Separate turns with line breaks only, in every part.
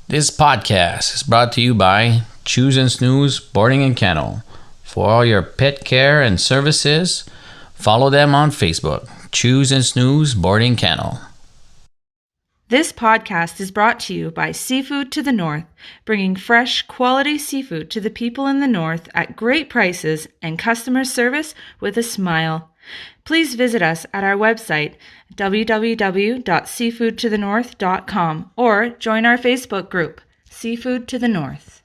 This podcast is brought to you by Choose and Snooze Boarding and Kennel. For all your pet care and services, follow them on Facebook. Choose and Snooze Boarding Kennel.
This podcast is brought to you by Seafood to the North, bringing fresh, quality seafood to the people in the North at great prices and customer service with a smile. Please visit us at our website, www.seafoodtothenorth.com, or join our Facebook group, Seafood to the North.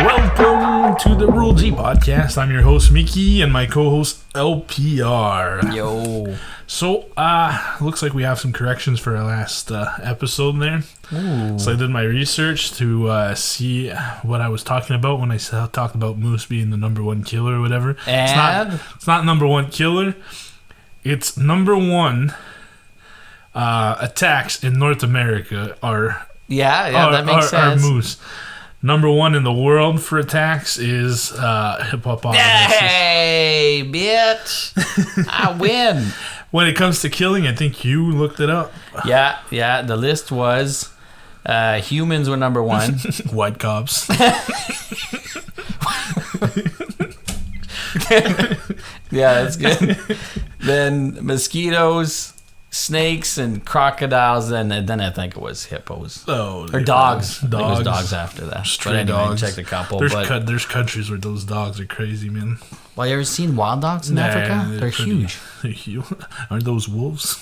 Welcome to the Rule G podcast. I'm your host Mickey and my co-host LPR.
Yo.
So, looks like we have some corrections for our last episode there.
Ooh.
So I did my research to see what I was talking about when I talked about moose being the number one killer or whatever.
And?
It's not number one killer. It's number one attacks in North America are
that makes sense.
Are moose. Number one in the world for attacks is hippopotamus.
Hey, bitch. I win.
When it comes to killing, I think you looked it up.
Yeah. The list was humans were number one.
White cops.
Yeah, that's good. Then mosquitoes, snakes, and crocodiles, and then I think it was hippos.
Oh,
or dogs. I think it was
Dogs.
dogs after that.
Stray
but anyway,
dogs.
I checked a couple.
There's countries where those dogs are crazy, man.
Well, you ever seen wild dogs in Africa? They're huge.
They're huge. Aren't those wolves?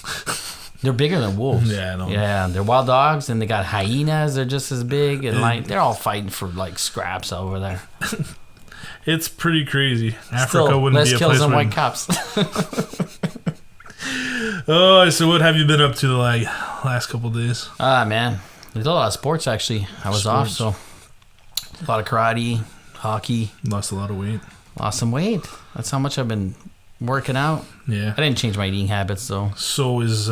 They're bigger than wolves.
Yeah, I know.
Yeah, they're wild dogs, and they got hyenas. They're just as big, and they're all fighting for scraps over there.
It's pretty crazy. Africa
Still,
wouldn't
less
be a
kills
place
than
where...
white cops.
Oh, so what have you been up to the last couple of days?
Man, there's a lot of sports actually. I was off, so a lot of karate, hockey.
Lost a lot of weight.
Lost some weight. That's how much I've been working out.
Yeah.
I didn't change my eating habits though.
So is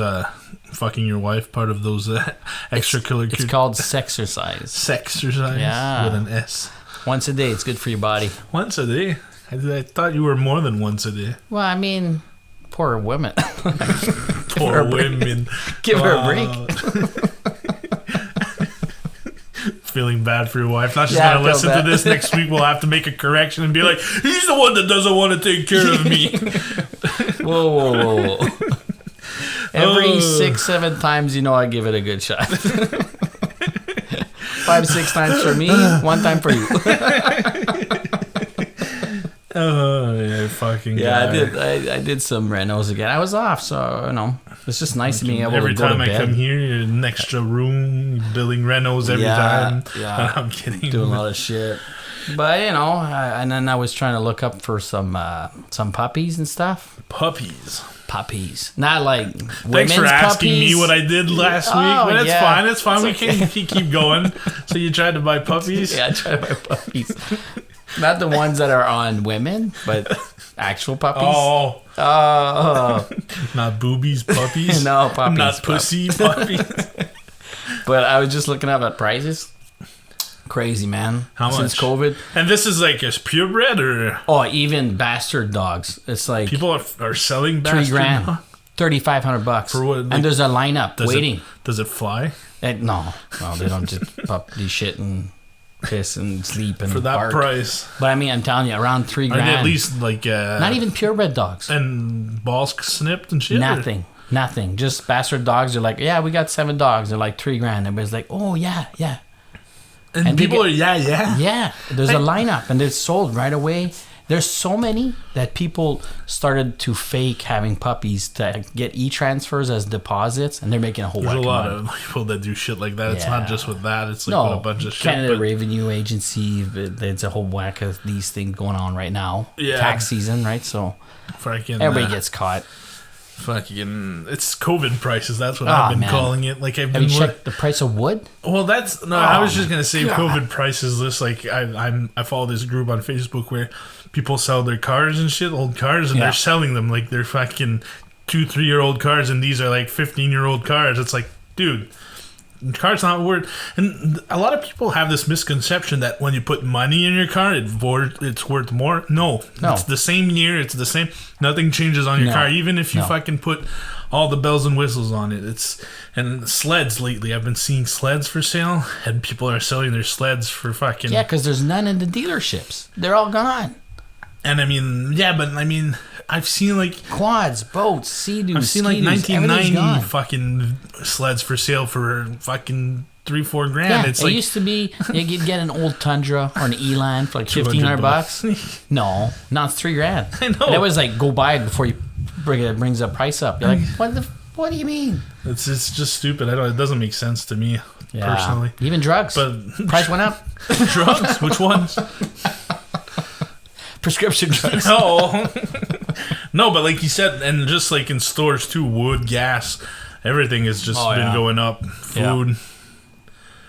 fucking your wife part of those extracurricular?
It's called sexercise.
Sexercise?
Yeah.
With an S.
Once a day. It's good for your body.
Once a day? I thought you were more than once a day.
Well, I mean, poor women.
Poor women.
Give her a break.
Feeling bad for your wife. Now she's going to listen to this next week. We'll have to make a correction and be like, he's the one that doesn't want to take care of me.
Whoa. Every 6-7 times, I give it a good shot. 5-6 times for me, 1 time for you.
Oh, yeah, fucking
yeah,
guy.
I did some renos again. I was off, so it's just nice to be able to go to bed.
Every time I come here, you're in an extra room, building renos every time.
Yeah,
I'm kidding.
Doing a lot of shit. But and then I was trying to look up for some puppies and stuff.
Puppies,
not like
thanks
women's
for asking
puppies.
me what I did last week. But it's fine. It's fine. We can keep going. So you tried to buy puppies?
Yeah, I tried to buy puppies. Not the ones that are on women, but actual puppies.
Oh. Not boobies, puppies.
No, puppies.
Not pussy, puppies.
But I was just looking up at prices. Crazy, man.
How much?
Since COVID.
And this is like a purebred or?
Oh, even bastard dogs. It's like
people are selling bastard
$3,000.
dogs?
$3,500
For what?
And there's a lineup waiting.
Does it fly?
No, they don't just puppy shit and piss and sleep and
for that
bark.
Price.
But I mean, I'm telling you, around $3,000.
Are they at least like
not even purebred dogs
and balls snipped and shit?
Nothing. Just bastard dogs. They're like, yeah, we got 7 dogs. They're like $3,000. Everybody's like, oh yeah.
And people are yeah.
There's a lineup and it's sold right away. There's so many that people started to fake having puppies to get e-transfers as deposits, and they're making a whole whack of money.
There's a lot of people that do shit like that. It's not just with that. It's like with a bunch of shit.
Canada Revenue Agency, there's a whole whack of these things going on right now.
Yeah.
Tax season, right? So everybody gets caught.
Fucking, it's COVID prices. That's what I've been calling it. Like
Have you checked the price of wood?
Well, I was just gonna say COVID prices. This I follow this group on Facebook where people sell their cars and shit, old cars, and they're selling them like they're fucking 2-3 year old cars, and these are like 15-year-old cars. It's like, dude, car's not worth. And a lot of people have this misconception that when you put money in your car, it's worth more. No, it's the same year. It's the same. Nothing changes on your car, even if you fucking put all the bells and whistles on it. And sleds lately. I've been seeing sleds for sale, and people are selling their sleds for fucking...
Yeah, because there's none in the dealerships. They're all gone.
And I mean, I've seen like...
Quads, boats, Sea-Doos,
I've seen like 1990 fucking sleds for sale for fucking $3-4 grand.
Yeah,
it's
it used to be, you'd get an old Tundra or an Elan for like $1,500. No, now it's $3
I know.
And it was like, go buy it before you brings the price up. You're like, what do you mean?
It's just stupid. It doesn't make sense to me personally.
Even drugs.
But
price went up.
Drugs? Which ones?
Prescription drugs.
No, but like you said, and just like in stores too, wood, gas, everything has just been going up. Food.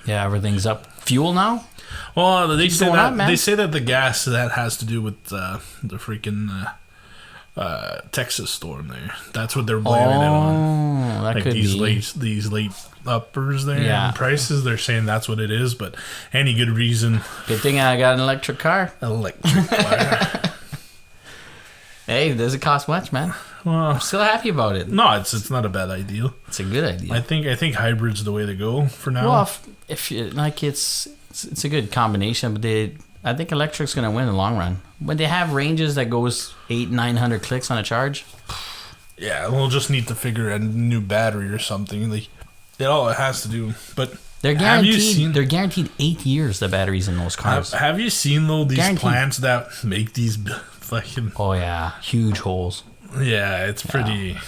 Yeah, everything's up. Fuel now?
Well, they say that the gas that has to do with the freaking Texas storm there. That's what they're blaming it on.
That
like
could
these late uppers there in prices. They're saying that's what it is, but any good reason.
Good thing I got an electric car. Hey, does it cost much, man? Well, I'm still happy about it.
No, it's not a bad idea.
It's a good idea.
I think hybrid's the way to go for now.
Well, if you like, it's a good combination, but I think electric's gonna win in the long run. When they have ranges that goes 800-900 clicks on a charge.
Yeah, we'll just need to figure a new battery or something. Like, it has to do, but
they're guaranteed. They're guaranteed 8 years. The batteries in those cars.
Have you seen though these plants that make these fucking?
Oh yeah, huge holes.
Yeah, it's pretty.
Yeah.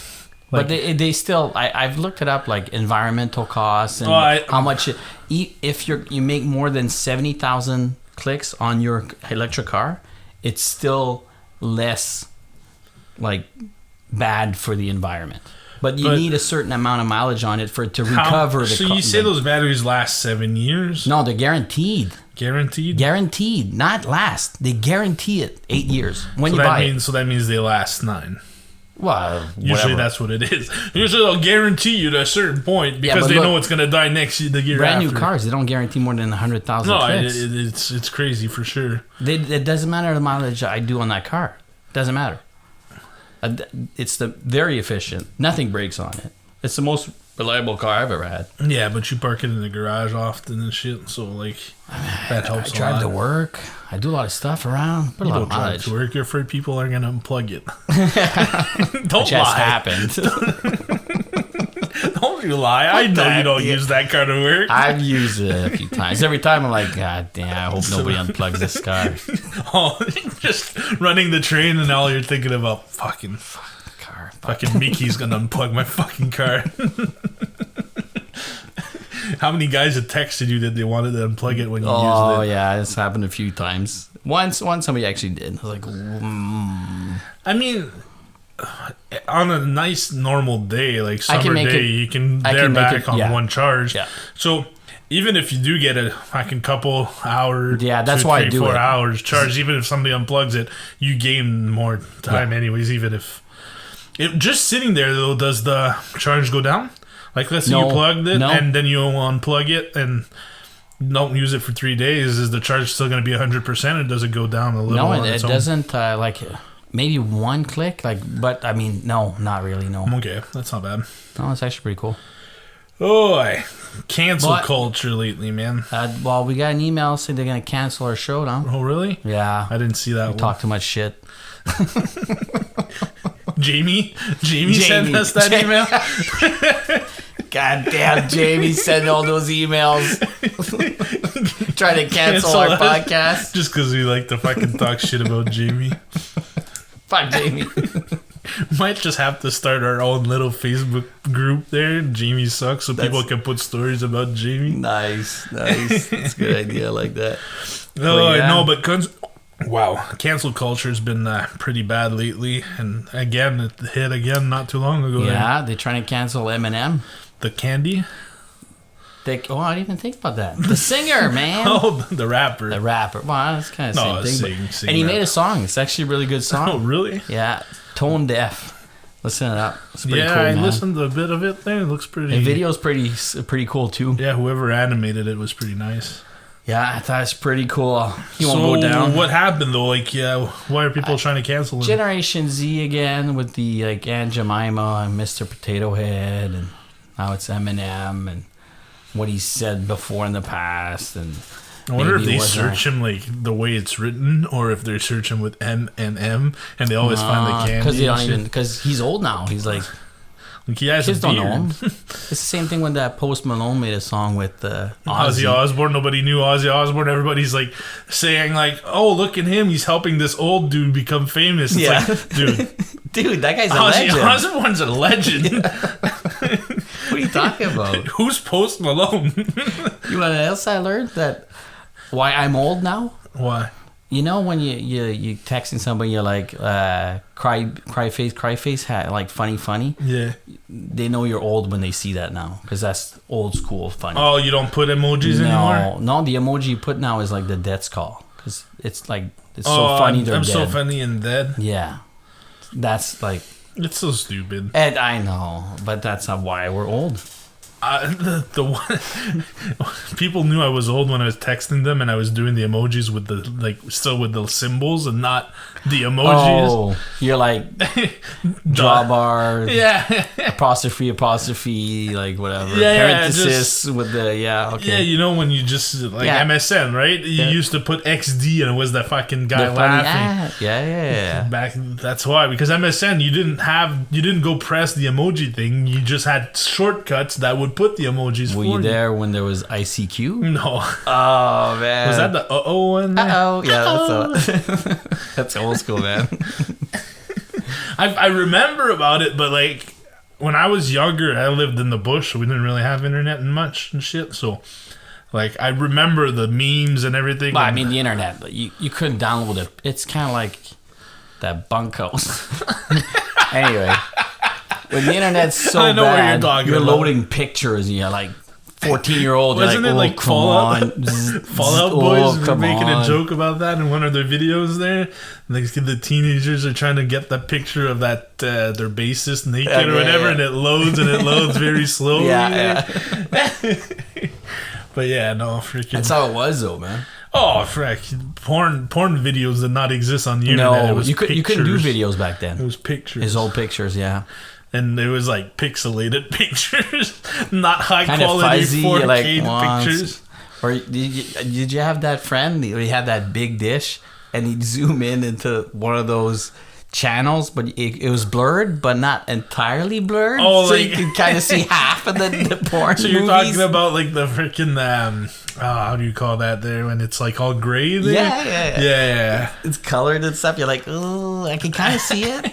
But they still. I've looked it up, like environmental costs and how much if you make more than 70,000 clicks on your electric car, it's still less like bad for the environment. But you need a certain amount of mileage on it for it to recover.
So you say those batteries last 7 years?
No, they're guaranteed.
Guaranteed?
Guaranteed, not last. They guarantee it 8 years when you buy it.
So that means they last 9.
Well,
usually that's what it is. Usually they'll guarantee you to a certain point because they know it's going to die the year
brand
after.
New cars, they don't guarantee more than 100,000 clicks.
It's crazy for sure.
It doesn't matter the mileage I do on that car. Doesn't matter. It's very efficient. Nothing breaks on it. It's the most reliable car I've ever had.
Yeah, but you park it in the garage often and shit, so like that helps.
I drive to work. I do a lot of stuff around. Put a lot of mileage.
To work. You're afraid people are gonna unplug it.
Don't lie. Just happened.
Don't you lie. I know you don't use that car to work.
I've used it a few times. Every time I'm like, God damn, I hope nobody unplugs this car.
Just running the train and all you're thinking about fucking
car.
Fucking Mickey's gonna unplug my fucking car. How many guys had texted you that they wanted to unplug it when you used it?
Oh yeah, it's happened a few times. Once somebody actually did. I was like,
I mean, on a nice normal day, like summer day, you can back on one charge. Yeah. So even if you do get a fucking couple hours,
that's why I do
4 hours charge. Even if somebody unplugs it, you gain more time anyways. Even if it just sitting there though, does the charge go down? Like let's say you plugged it and then you unplug it and don't use it for 3 days. Is the charge still going to be 100%, or does it go down a little?
No, it doesn't. Like maybe one click. But I mean, no, not really. No.
Okay, that's not bad.
No, it's actually pretty cool.
Oh, cancel culture lately, man.
Well, we got an email saying they're going to cancel our show now.
Oh, really?
Yeah.
I didn't see that.
We talk too much shit.
Jamie sent us that email.
God damn, Jamie sent all those emails. Trying to cancel our podcast.
Just because we like to fucking talk shit about Jamie.
Fuck Jamie.
Might just have to start our own little Facebook group there. Jamie sucks, so people can put stories about Jamie.
Nice. That's a good idea. I like that.
Wow, cancel culture has been pretty bad lately, and again, it hit again not too long ago.
Yeah, they're trying to cancel Eminem.
The candy?
I didn't even think about that. The singer, man.
Oh, the rapper.
The rapper. Well, that's kind of the same thing.
Sing
and he made a song. It's actually a really good song.
Oh, really?
Yeah, tone deaf. Listen to that. It's pretty cool,
I
man.
listened to a bit of it there. It looks pretty...
The video's pretty cool, too.
Yeah, whoever animated it was pretty nice.
Yeah, I thought it's pretty cool. He won't go down.
What happened, though? Like, why are people trying to cancel him?
Generation Z again with the, like, Aunt Jemima and Mr. Potato Head, and now it's Eminem, and what he said before in the past, and...
I wonder if they search him like the way it's written, or if they search him with M and M, and they always find the candy.
Because he's old now. He's like
he has
kids
a beard.
don't know him. It's the same thing when that Post Malone made a song with
Ozzy Osbourne. Nobody knew Ozzy Osbourne. Everybody's like saying like, "Oh, look at him! He's helping this old dude become famous." It's like,
dude, that guy's a
Ozzy
legend.
Osbourne's a legend.
What are you talking about?
Who's Post Malone?
You know what else I learned? That why I'm old now?
Why?
You know when you texting somebody, you're like cry face, like funny.
Yeah.
They know you're old when they see that now, because that's old school funny.
Oh, you don't put emojis anymore?
No, the emoji you put now is like the death's call, because it's like so funny they're
I'm
dead.
so funny and dead.
Yeah, that's like
it's so stupid.
And I know, but that's not why we're old.
The one people knew I was old when I was texting them and I was doing the emojis with the still with the symbols and not the emojis.
Oh, you're like draw bar, apostrophe, like whatever. Parenthesis with the okay.
Yeah, you know when you just MSN, right? You used to put XD and it was that fucking guy laughing.
Yeah.
Back that's why, because MSN you didn't go press the emoji thing. You just had shortcuts that would put the emojis.
Were you there when there was ICQ?
No.
Oh man,
was that the one?
Yeah, that's old school, man.
I remember about it, but like when I was younger, I lived in the bush, so we didn't really have internet and much and shit. So like I remember the memes and everything.
Well, I mean the internet, but you couldn't download it. It's kind of like that bunkhouse. Anyway. When the internet's so bad, you're loading pictures and you're like 14-year-old.
Wasn't it like Fallout? Fallout Boys were making a joke about that in one of their videos there. Like the teenagers are trying to get that picture of that their bassist naked or whatever, and it loads very slowly. But yeah, no, freaking.
That's how it was though, man.
Oh, frick. Porn videos did not exist on the internet.
No, you couldn't do videos back then.
It was pictures.
His old pictures, yeah.
And it was like pixelated pictures, not high
kind
quality
fuzzy,
4K pictures.
Or did you have that friend? He had that big dish, and he'd zoom in into one of those channels, but it was blurred, but not entirely blurred.
Oh,
so
like,
you could kind of see half of the porn.
So you're
movies.
talking about like the freaking how do you call that there when it's like all gray there? Yeah.
It's colored and stuff. You're like, oh, I can kind of see it.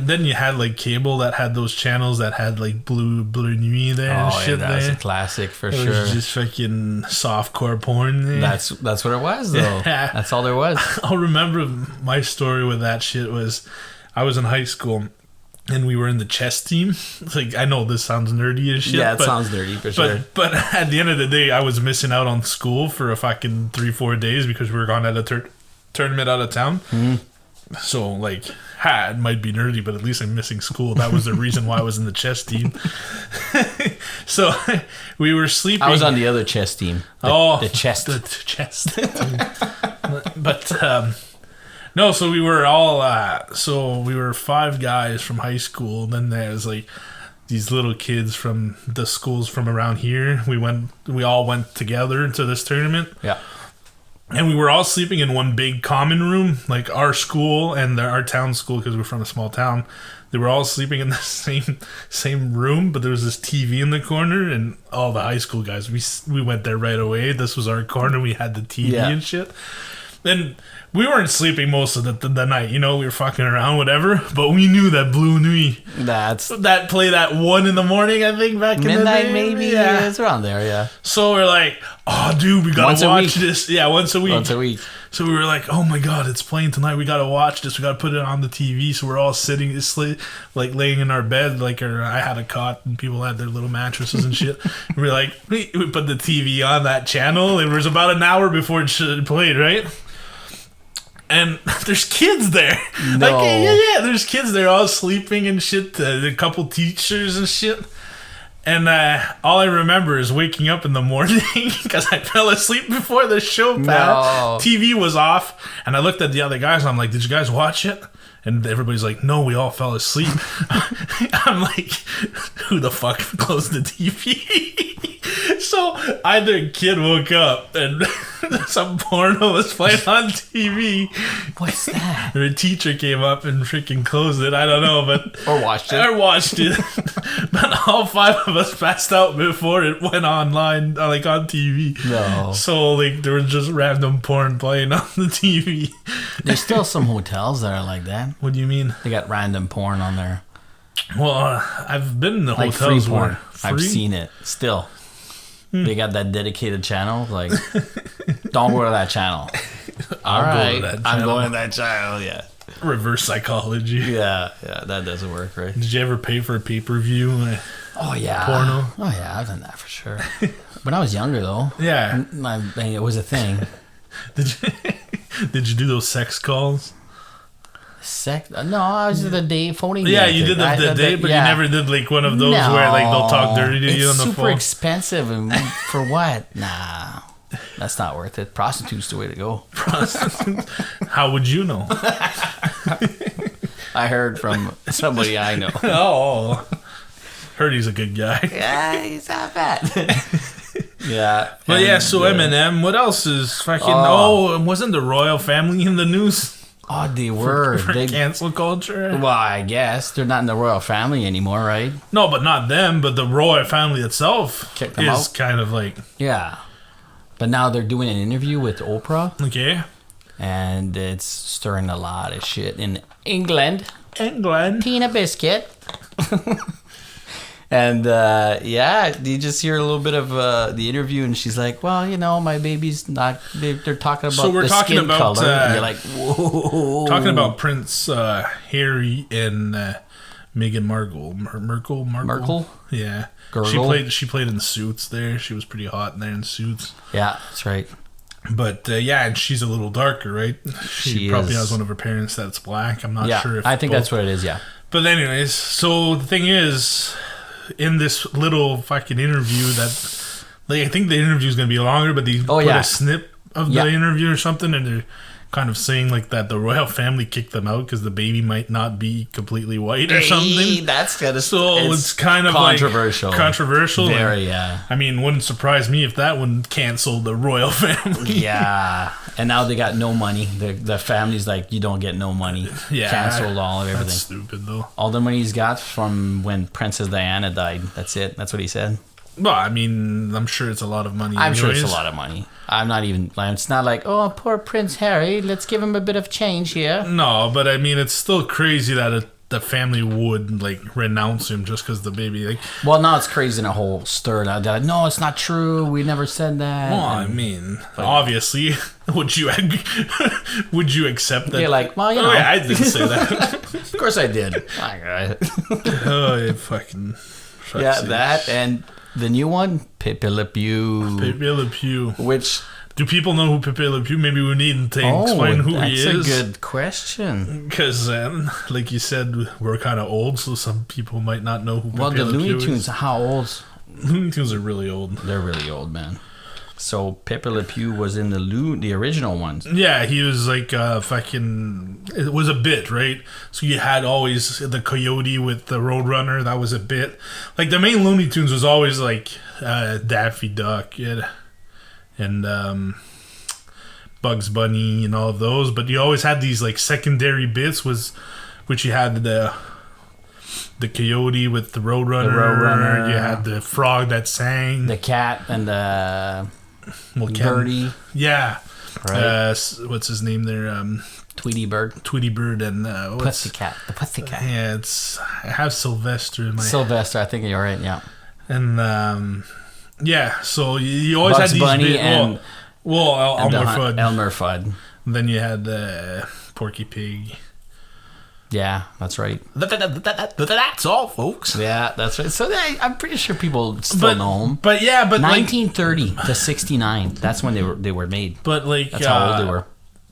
Then you had like cable that had those channels that had like blue nuit there and shit.
That was a classic for sure.
It was just fucking softcore porn there.
That's what it was though. Yeah. That's all there was.
I'll remember my story with that shit was I was in high school. And we were in the chess team. Like, I know this sounds nerdy as shit.
Yeah, it sounds nerdy for sure.
But at the end of the day, I was missing out on school for a fucking 3-4 days because we were gone at a tournament out of town. Mm-hmm. So, like, it might be nerdy, but at least I'm missing school. That was the reason why I was in the chess team. So, we were sleeping.
I was on the other chess team. The chest.
The chest team. But, no, so we were all, we were 5 guys from high school. Then there's like these little kids from the schools from around here. We all went together to this tournament.
Yeah.
And we were all sleeping in one big common room, like our school and our town school, because we're from a small town. They were all sleeping in the same room, but there was this TV in the corner, and all the high school guys, we went there right away. This was our corner. We had the TV and shit. Then we weren't sleeping most of the night, we were fucking around, whatever. But we knew that Blue Nuit, that played at 1 a.m, I think, back in the day.
Midnight, maybe. Yeah, it's around there. Yeah.
So we're like, oh, dude, we gotta watch this. Yeah, once a week. So we were like, oh my god, it's playing tonight. We gotta watch this. We gotta put it on the TV. So we're all sitting, like laying in our bed, I had a cot and people had their little mattresses and shit. And we're like, we put the TV on that channel. It was about an hour before it played, right? And there's kids there.
No.
Like, yeah, there's kids there all sleeping and shit. A couple teachers and shit. And all I remember is waking up in the morning because I fell asleep before the show passed. TV was off. And I looked at the other guys and I'm like, did you guys watch it? And everybody's like, no, we all fell asleep. I'm like, who the fuck closed the TV? So either a kid woke up and some porno was playing on TV.
What's that?
Or a teacher came up and freaking closed it. I don't know, but
or watched it.
But all 5 of us passed out before it went online, like on TV.
No.
So like there was just random porn playing on the TV.
There's still some hotels that are like that.
What do you mean?
They got random porn on there.
Well, I've been in the
like
hotels
free porn.
where
I've seen it. Still. They got that dedicated channel. Like, don't go to that channel. I'm going to that channel, yeah.
Reverse psychology.
Yeah, that doesn't work, right?
Did you ever pay for a pay-per-view?
Oh, yeah.
Porno?
Oh, yeah, I've done that for sure. When I was younger, though.
Yeah.
It was a thing.
Did you do those sex calls?
No, I was the day phoning.
Yeah, you did the day, but you never did like one of those where like they'll talk dirty to you on the phone. It's
super expensive, and for what? Nah, that's not worth it. Prostitute's the way to go.
Prostitutes? How would you know?
I heard from somebody I know.
Oh, heard he's a good guy.
Yeah, he's not bad. Yeah,
but yeah. So Eminem, what else is fucking? Wasn't the royal family in the news?
Oh, they were.
For cancel culture?
Well, I guess. They're not in the royal family anymore, right?
No, but not them, but the royal family itself
kicked them
is
out.
Kind of like...
Yeah. But now they're doing an interview with Oprah.
Okay.
And it's stirring a lot of shit in England. Tina Biscuit. And, you just hear a little bit of the interview, and she's like, well, my baby's not... They're talking about the skin color. And you're like, whoa.
Talking about Prince Harry and Meghan Markle. Markle? Yeah.
Gurgle.
She played in Suits there. She was pretty hot in there in Suits.
Yeah, that's right.
But, and she's a little darker, right? She probably has one of her parents that's black. I'm not sure if...
I think that's what it is, yeah.
But anyways, so the thing is... in this little fucking interview that, like, I think the interview is going to be longer, but they put a snip of the interview or something, and they're kind of saying like that the royal family kicked them out because the baby might not be completely white or something.
That's kind of
it's kind of
controversial.
Controversial.
Very, yeah.
I mean, wouldn't surprise me if that one canceled the royal family.
Yeah. And now they got no money. The family's like, you don't get no money.
Yeah.
Canceled all of everything.
That's stupid, though.
All the money he's got from when Princess Diana died. That's it. That's what he said.
Well, I mean, I'm sure it's a lot of money.
I'm sure it's a lot of money. It's not like, oh, poor Prince Harry, let's give him a bit of change here.
No, but I mean, it's still crazy that the family would, like, renounce him just because the baby, like...
Well, now it's crazy in a whole stir. They're like, no, it's not true. We never said that.
Well, I mean, obviously, would you accept that?
You're like, well, you know.
Yeah, I didn't say that.
Of course I did.
Oh, you fucking...
Yeah, that and... The new one, Pepe Le Pew.
Pepe Le Pew.
Which...
Do people know who Pepe Le Pew? Maybe we need to explain who he is.
That's a good question.
Because, like you said, we're kind of old, so some people might not know who Pepe Le Pew is.
Well, the Looney Tunes, how old?
Looney Tunes are really old.
They're really old, man. So Pepe Le Pew was in the original ones.
Yeah, he was like fucking... It was a bit, right? So you had always the coyote with the Roadrunner. That was a bit. Like, the main Looney Tunes was always like Daffy Duck and Bugs Bunny and all of those. But you always had these like secondary bits, which you had the coyote with the Roadrunner. You had the frog that sang.
The cat and the... Birdie.
Yeah.
Right.
What's his name there?
Tweety Bird.
And
Pussycat. The Pussycat.
Yeah, I have Sylvester in my...
Sylvester, I think you're right, yeah.
And yeah, so you always
Bugs
had these
Bunny and
Elmer Fudd.
Elmer Fudd.
And then you had Porky Pig.
Yeah, that's right.
That's all, folks.
Yeah, that's right. So I'm pretty sure people still know them.
But yeah, but
1930 to 69. That's when they were made.
But like
that's how old they were.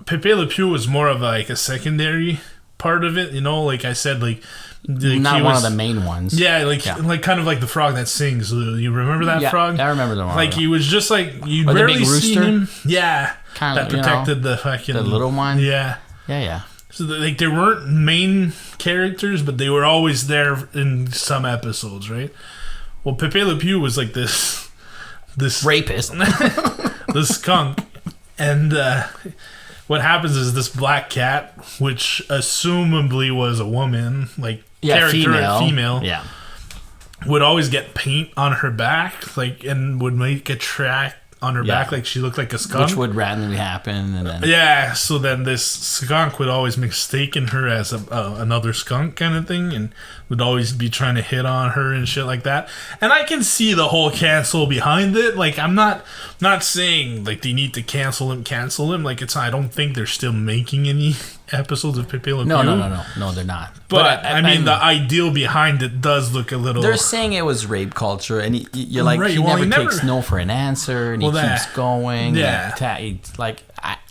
Pepe Le Pew was more of like a secondary part of it, you know, like I said, like
not one of the main ones.
Yeah, like kind of like the frog that sings. You remember that frog?
I remember the one.
Like he was just like you rarely see him. Yeah,
kind of
that protected the fucking
the little one.
Yeah. So like they weren't main characters, but they were always there in some episodes, right? Well, Pepe Le Pew was like this
rapist,
this skunk, and what happens is this black cat, which assumably was a woman, like character female, would always get paint on her back, like, and would make a track on her back, like she looked like a skunk,
which would randomly happen, and then
so then this skunk would always mistaken her as another skunk kind of thing, and would always be trying to hit on her and shit like that. And I can see the whole cancel behind it. Like I'm not saying like they need to cancel him. Like I don't think they're still making any episodes of Pepe Le Pew.
No, they're not.
But I mean, the ideal behind it does look a little.
They're saying it was rape culture, and you're like, he never takes no for an answer, and he keeps going. Yeah, like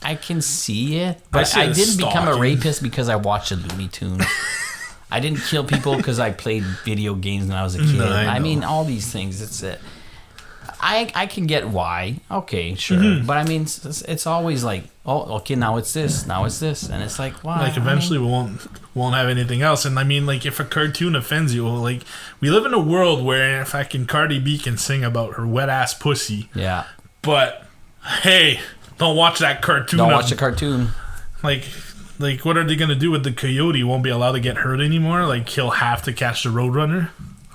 I can see it, but I didn't become a rapist because I watched the Looney Tunes. I didn't kill people because I played video games when I was a kid. No, I mean, all these things. It's it. I can get why. Okay, sure. Mm-hmm. But I mean, it's always like, oh, okay, now it's this, and it's like, why?
Like eventually we won't have anything else. And I mean, like if a cartoon offends you, like we live in a world where fucking Cardi B can sing about her wet ass pussy.
Yeah.
But hey, don't watch that cartoon.
Don't watch the cartoon.
Like what are they gonna do with the coyote? Won't be allowed to get hurt anymore. Like he'll have to catch the roadrunner.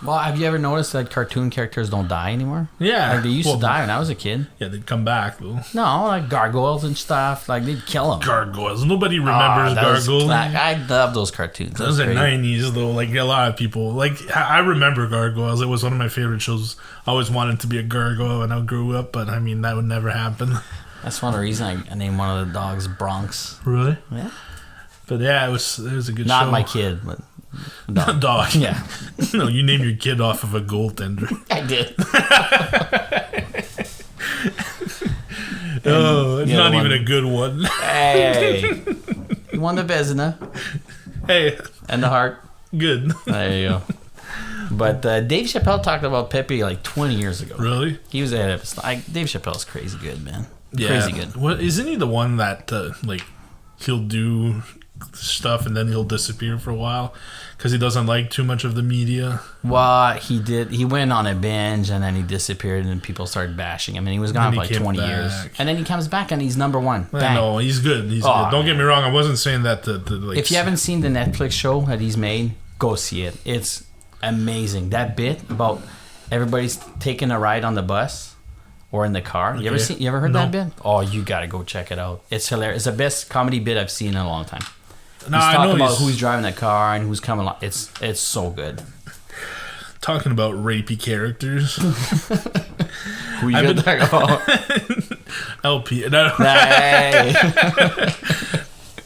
Well, have you ever noticed that cartoon characters don't die anymore?
Yeah.
Like they used to die when I was a kid.
Yeah, they'd come back though.
No, like gargoyles and stuff. Like they'd kill them.
Gargoyles. Nobody remembers gargoyles.
I love those cartoons.
Those are 90s though. Like a lot of people. Like I remember gargoyles. It was one of my favorite shows. I always wanted to be a gargoyle when I grew up, but I mean that would never happen.
That's one of the reasons I named one of the dogs Bronx.
Really?
Yeah.
But yeah, it was a good show.
Not my kid, but
dog.
Yeah.
No, you named your kid off of a goaltender.
I did.
Oh, it's not even a good one.
Hey. You won the business.
Hey.
And the heart.
Good.
There you go. But Dave Chappelle talked about Pepe like 20 years ago.
Really?
He was ahead of his time. Dave Chappelle's crazy good, man.
Yeah.
Crazy good.
What, isn't he the one that, like, he'll do stuff and then he'll disappear for a while because he doesn't like too much of the media?
Well, he did. He went on a binge and then he disappeared and people started bashing him, and he was gone for like 20 years. And then he comes back and he's number one.
No, he's good. He's good. Don't get me wrong. I wasn't saying that to like.
If you haven't seen the Netflix show that he's made, go see it. It's amazing. That bit about everybody's taking a ride on the bus or in the car. You ever heard that bit? Oh, you gotta go check it out. It's hilarious. It's the best comedy bit I've seen in a long time. He's talking about who's driving the car and who's coming along. It's so good.
Talking about rapey characters.
Who you gonna talk about?
LP. No.
Hey.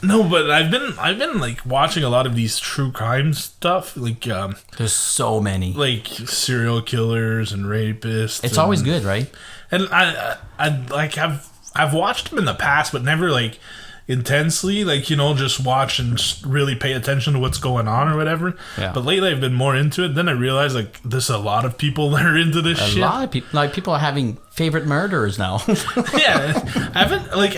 No, but I've been like watching a lot of these true crime stuff. Like
there's so many.
Like serial killers and rapists.
It's always good, right?
And I've watched them in the past, but never like intensely, like, you know, just watch and just really pay attention to what's going on or whatever. Yeah. But lately I've been more into it. Then I realized like there's a lot of people that are into this shit. A lot of
people, like people are having favorite murderers now.
Yeah, I haven't like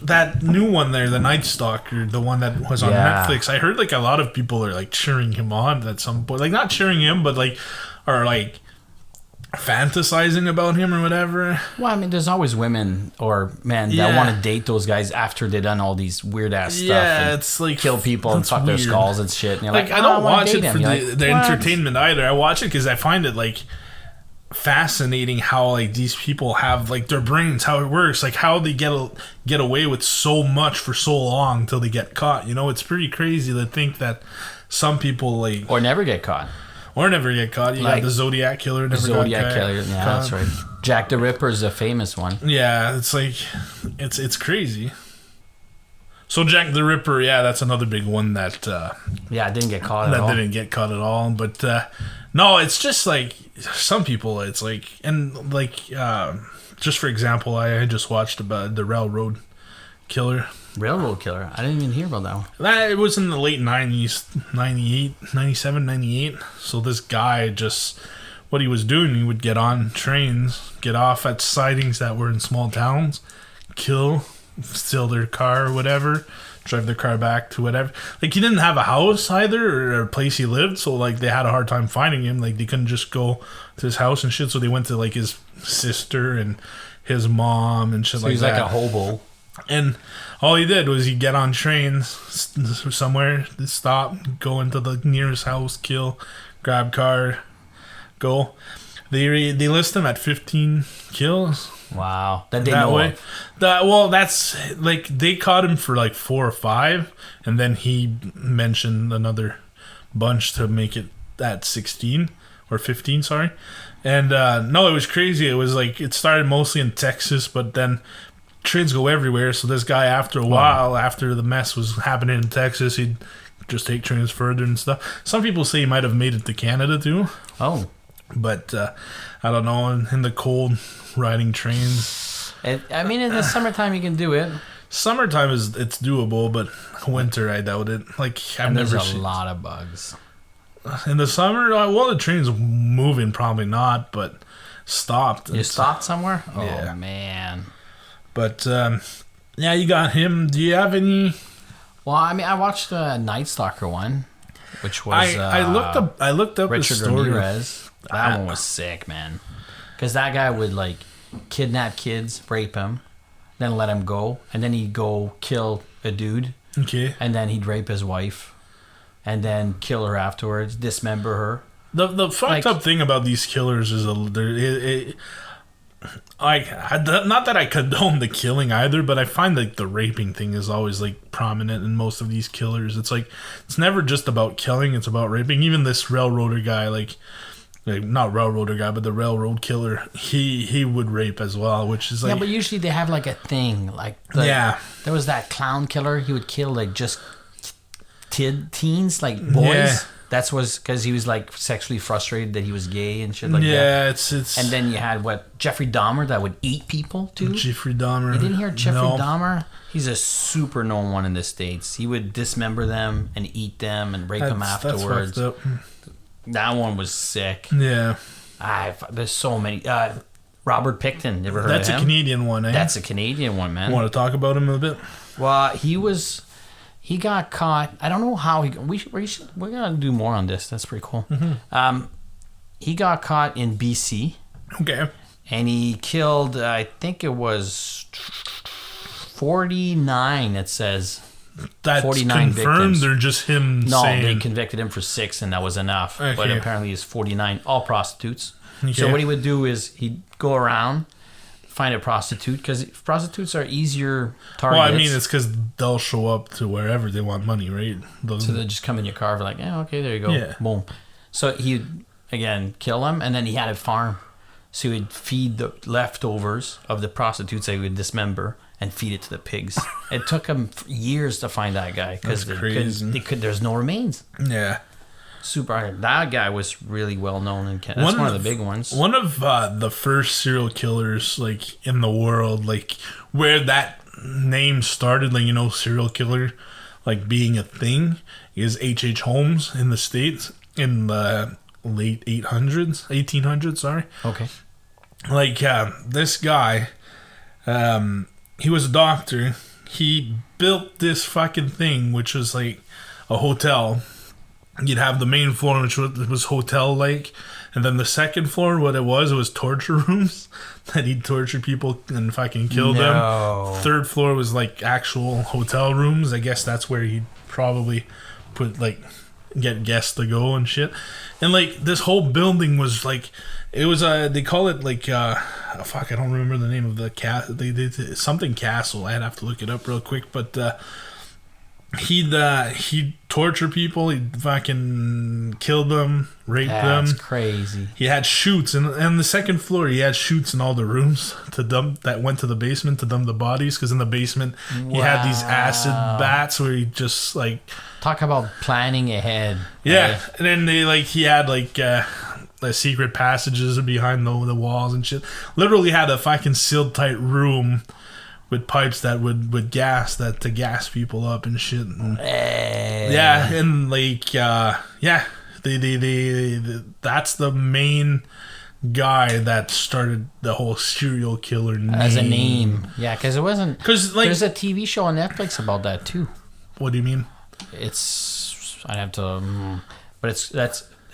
that new one there, the Night Stalker, the one that was on Netflix. I heard like a lot of people are like cheering him on at some point, like not cheering him, but like are like fantasizing about him or whatever.
Well, I mean, there's always women or men that want to date those guys after they've done all these weird ass stuff. Yeah,
it's like
kill people and fuck their skulls and shit. And you're
like I don't watch it for the entertainment either. I watch it because I find it like fascinating how like these people have like their brains, how it works, like how they get away with so much for so long till they get caught. You know, it's pretty crazy to think that some people like
or never get caught.
Or never get caught. You got the Zodiac Killer.
Zodiac Killer. Yeah, that's right. Jack the Ripper is a famous one.
Yeah, it's like it's crazy. So Jack the Ripper, yeah, that's another big one that.
Didn't get caught at all.
That didn't get caught at all, but no, it's just like some people. It's like and like just for example, I just watched about the Railroad Killer.
Railroad killer. I didn't even hear about that one.
It was in the late 90s, 98, 97, 98. So this guy just, what he was doing, he would get on trains, get off at sidings that were in small towns, kill, steal their car or whatever, drive their car back to whatever. Like, he didn't have a house either or a place he lived, so like they had a hard time finding him. Like, they couldn't just go to his house and shit, so they went to like his sister and his mom and shit, so like that. So
he's like a hobo.
And all he did was he'd get on trains somewhere, stop, go into the nearest house, kill, grab car, go. They list him at 15 kills.
Wow. That way.
That's like, they caught him for like 4 or 5, and then he mentioned another bunch to make it at 16 or 15, sorry. And no, it was crazy. It was like, it started mostly in Texas, but then trains go everywhere. So this guy, after a while, after the mess was happening in Texas, he'd just take trains further and stuff. Some people say he might have made it to Canada too.
Oh.
But I don't know, in the cold, riding trains.
I mean, in the summertime you can do it.
Summertime it's doable, but winter I doubt it. Like,
there's a lot of bugs.
In the summer, the train's moving, probably not, but stopped.
You stopped somewhere? Oh,
yeah.
Man. But,
yeah, you got him. Do you have any?
Well, I mean, I watched the Night Stalker one, which was
I looked up
Richard
the story.
Ramirez. That one was sick, man. Because that guy would, like, kidnap kids, rape him, then let him go, and then he'd go kill a dude.
Okay.
And then he'd rape his wife, and then kill her afterwards, dismember her.
The fucked up thing about these killers is not that I condone the killing either, but I find like the raping thing is always like prominent in most of these killers. It's like, it's never just about killing, it's about raping. Even this railroader guy, like not railroader guy, but the railroad killer, he would rape as well, which is like,
yeah, but usually they have like a thing, like there was that clown killer. He would kill like just teens, like boys.
Yeah.
That was because he was like sexually frustrated that he was gay and shit like that.
Yeah, it's.
And then you had Jeffrey Dahmer that would eat people too.
Jeffrey Dahmer.
You didn't hear Jeffrey Dahmer? He's a super known one in the States. He would dismember them and eat them and rape them afterwards.
That's fucked up.
That one was sick.
Yeah.
There's so many. Robert Picton. You ever heard of him?
That's a Canadian one, eh?
That's a Canadian one, man.
Want to talk about him a bit?
Well, he got caught. I don't know how we're gonna do more on this. That's pretty cool. Mm-hmm. He got caught in BC.
Okay.
And he killed, I think it was 49. It says
that's
49
confirmed.
Victims.
Or just him?
No,
saying...
they convicted him for 6, and that was enough.
Okay.
But apparently, it's 49, all prostitutes.
Okay.
So what he would do is he'd go around, find a prostitute, because prostitutes are easier targets.
Well, I mean, it's because they'll show up to wherever they want money, right?
So they just come in your car, and like, yeah, okay, there you go,
yeah.
Boom. So he'd again kill them, and then he had a farm, so he'd feed the leftovers of the prostitutes that he would dismember and feed it to the pigs. It took him years to find that guy because there's no remains.
Yeah.
Super. That guy was really well known in Canada. That's one of the big ones.
One of the first serial killers, like, in the world, like, where that name started, like, you know, serial killer, like, being a thing, is H.H. Holmes in the States in the late 1800s, sorry.
Okay.
Like, this guy, he was a doctor. He built this fucking thing, which was, like, a hotel. You'd have the main floor, which was hotel-like, and then the second floor, what it was torture rooms that he'd torture people and fucking kill them. Third floor was like actual hotel rooms. I guess that's where he'd probably put like get guests to go and shit. And like this whole building was like, it was they call it like I don't remember the name of the they did something castle. I'd have to look it up real quick, but. He'd torture people. He'd fucking kill them, rape them.
That's crazy.
He had chutes, and the second floor he had chutes in all the rooms to dump that went to the basement to dump the bodies. Because in the basement he had these acid bats where he just like
talk about planning ahead.
Yeah,
right?
And then he had like secret passages behind the walls and shit. Literally had a fucking sealed tight room with pipes that would gas that to gas people up and shit. And, yeah, and like that's the main guy that started the whole serial killer name.
As a name. Yeah, because it wasn't...
Because like,
there's a TV show on Netflix about that too.
What do you mean?
It's... I'd have to... But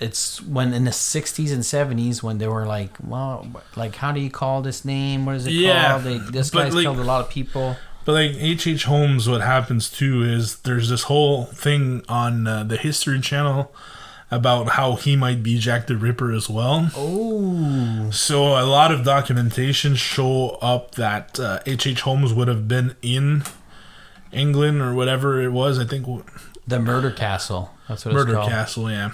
it's when in the 60s and 70s when they were like, well, like, how do you call this name? What is it called? This guy's killed a lot of people.
But like H.H. Holmes, what happens too is there's this whole thing on the History Channel about how he might be Jack the Ripper as well.
Oh.
So a lot of documentation show up that H.H. Holmes would have been in England or whatever it was. I think
the Murder Castle. That's what it's called.
Murder Castle, yeah.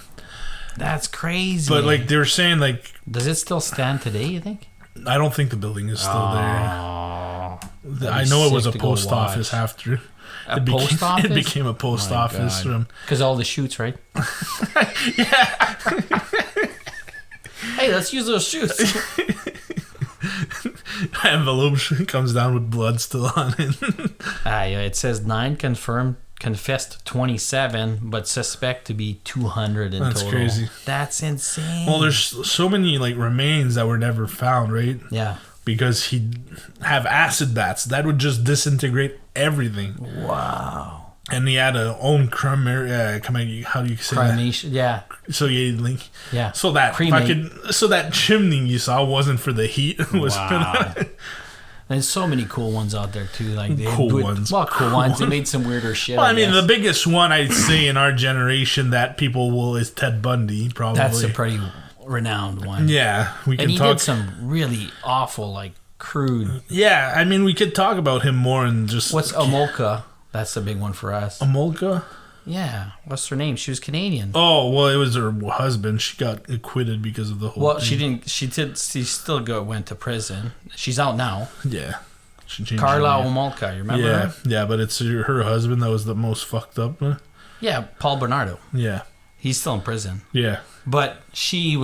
That's crazy.
But like they were saying, like,
does it still stand today, you think?
I don't think the building is still there. I know it was a post office after.
Post office?
It became a post office.
Because all the shoots, right?
Yeah.
Hey, let's use those shoots.
Envelope comes down with blood still on it.
Yeah, it says 9 confessed 27, but suspect to be 200 in total.
That's crazy.
That's insane.
Well, there's so many like remains that were never found, right?
Yeah.
Because he'd have acid bats that would just disintegrate everything.
Wow.
And he had a own how do you say
cremation?
That?
Yeah.
So he like So that
cremate.
So that chimney you saw wasn't for the heat. It was for the.
There's so many cool ones out there too. Like
cool ones.
They made some weirder shit.
Well, I mean, the biggest one I'd say in our generation that people will is Ted Bundy. Probably
that's a pretty renowned one.
Yeah,
we can. And he did some really awful, like crude.
Yeah, I mean, we could talk about him more and just.
What's Amolka? That's the big one for us.
Amolka?
Yeah. What's her name? She was Canadian.
Oh, well, it was her husband. She got acquitted because of the whole thing.
She didn't. She still went to prison. She's out now.
Yeah.
Carla Omolka, you remember her?
Yeah, but it's her husband that was the most fucked up.
Yeah, Paul Bernardo.
Yeah.
He's still in prison.
Yeah.
But she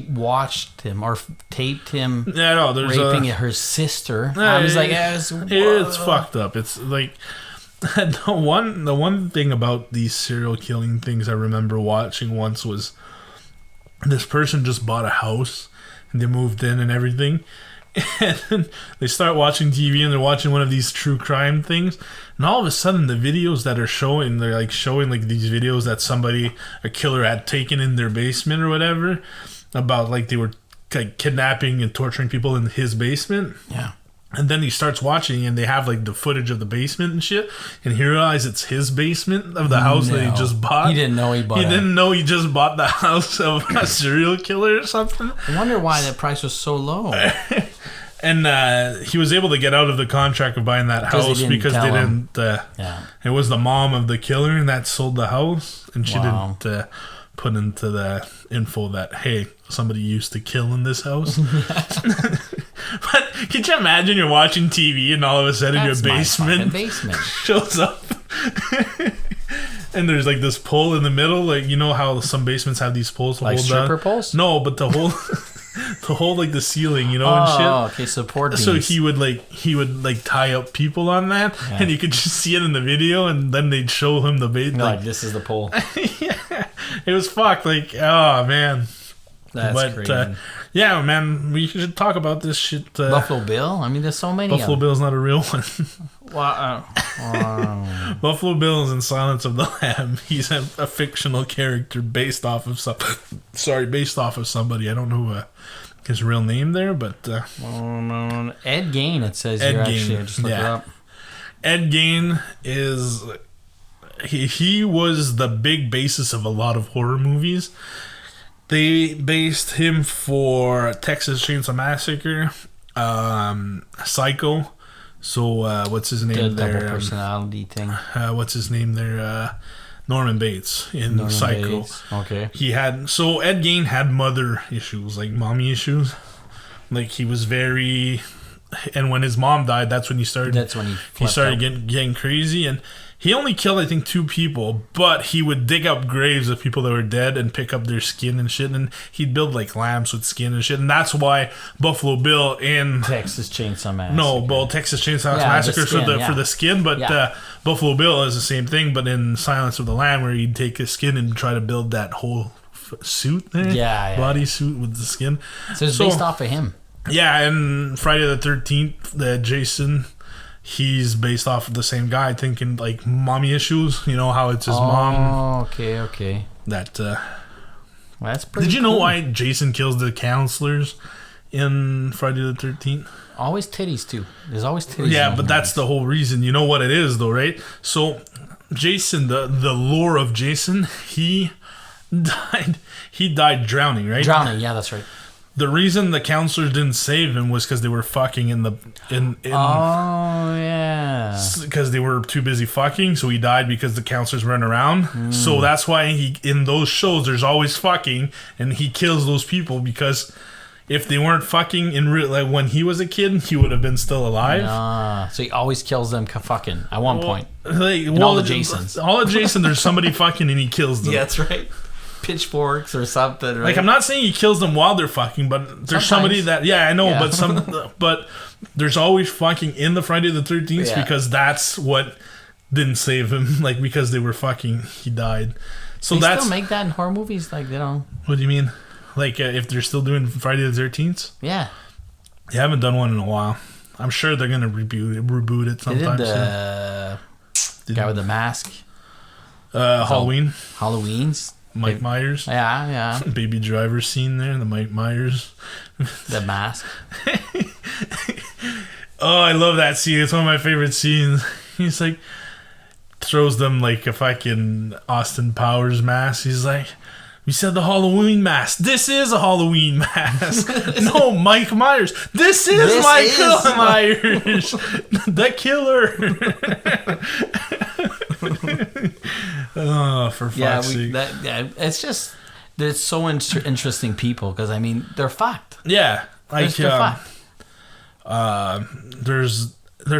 watched him or taped him
raping
her sister. I was like,
it's fucked up. It's like the one thing about these serial killing things I remember watching once was this person just bought a house and they moved in and everything. And then they start watching TV and they're watching one of these true crime things. And all of a sudden the videos that are showing, they're like showing like these videos that a killer had taken in their basement or whatever, about like they were like kidnapping and torturing people in his basement.
Yeah.
And then he starts watching and they have like the footage of the basement and shit. And he realized it's his basement of the house that he just bought.
He didn't know he
didn't know he just bought the house of a serial killer or something.
I wonder why that price was so low.
And he was able to get out of the contract of buying that house because they didn't. It was the mom of the killer and that sold the house. And she didn't put into the info that, hey, somebody used to kill in this house. But could you imagine you're watching TV and all of a sudden your basement shows up and there's like this pole in the middle, like you know how some basements have these poles to
like
hold
stripper poles?
No, but to hold like the ceiling, you know, and shit.
Oh, okay, support beams.
So he would tie up people on that, and you could just see it in the video, and then they'd show him the bait.
Like this is the pole.
Yeah, it was fucked. Like, oh man.
That's crazy.
Yeah, man, we should talk about this shit.
Buffalo Bill? I mean, there's so many.
Buffalo Bill's not a real one. Buffalo Bill's in Silence of the Lamb. He's a fictional character based off of somebody. I don't know his real name there, but
Ed Gein. It says
Ed
here.
Gein.
Actually, I just looked it up.
Ed Gein is he was the big basis of a lot of horror movies. They based him for Texas Chainsaw Massacre, Psycho. So what's his name there?
The double personality thing.
What's his name there? Norman Bates in Psycho.
Bates. Okay.
Ed Gein had mother issues, like mommy issues. Like he was very and when his mom died, that's when he started.
That's when he
started getting crazy, and he only killed, I think, 2 people, but he would dig up graves of people that were dead and pick up their skin and shit, and he'd build like lamps with skin and shit, and that's why Buffalo Bill in
Texas Chainsaw Massacre.
No, well, Texas Chainsaw Massacre for the skin, but Buffalo Bill is the same thing, but in Silence of the Lamb, where he'd take his skin and try to build that whole suit there, body suit with the skin.
So it's based off of him.
Yeah, and Friday the 13th, Jason. He's based off of the same guy, thinking like mommy issues. You know how it's his mom.
Oh, okay.
That.
Well, that's pretty.
Did you know why Jason kills the counselors in Friday the 13th?
Always titties too. There's always titties.
Yeah, but that's the whole reason. You know what it is, though, right? So, Jason, the lore of Jason, he died drowning, right?
Drowning. Yeah, that's right.
The reason the counselors didn't save him was because they were fucking
Oh yeah.
Because they were too busy fucking, so he died because the counselors weren't around. So that's why in those shows there's always fucking, and he kills those people because if they weren't fucking in real, like when he was a kid, he would have been still alive.
So he always kills them fucking at one point.
Like,
all the Jasons.
All the Jason, there's somebody fucking and he kills them.
Yeah, that's right. Pitchforks or something, right?
Like, I'm not saying he kills them while they're fucking, but there's somebody that, I know, but there's always fucking in the Friday the 13th because that's what didn't save him. Like, because they were fucking, he died. So
they
that's
still make that in horror movies, like, they don't.
What do you mean? Like, if they're still doing Friday the 13th?
Yeah.
They haven't done one in a while. I'm sure they're gonna reboot it sometime
soon. Guy with the mask.
Halloween.
Halloween's.
Mike Myers.
Yeah.
Baby Driver scene there, the Mike Myers.
The mask.
Oh, I love that scene. It's one of my favorite scenes. He's like, throws them like a fucking Austin Powers mask. He's like, we said the Halloween mask. This is a Halloween mask. No, Mike Myers. This is Michael Myers. The killer. Oh, for fuck's sake.
It's just, it's so interesting people because, I mean, they're fucked.
Yeah. Like,
they're fucked.
There's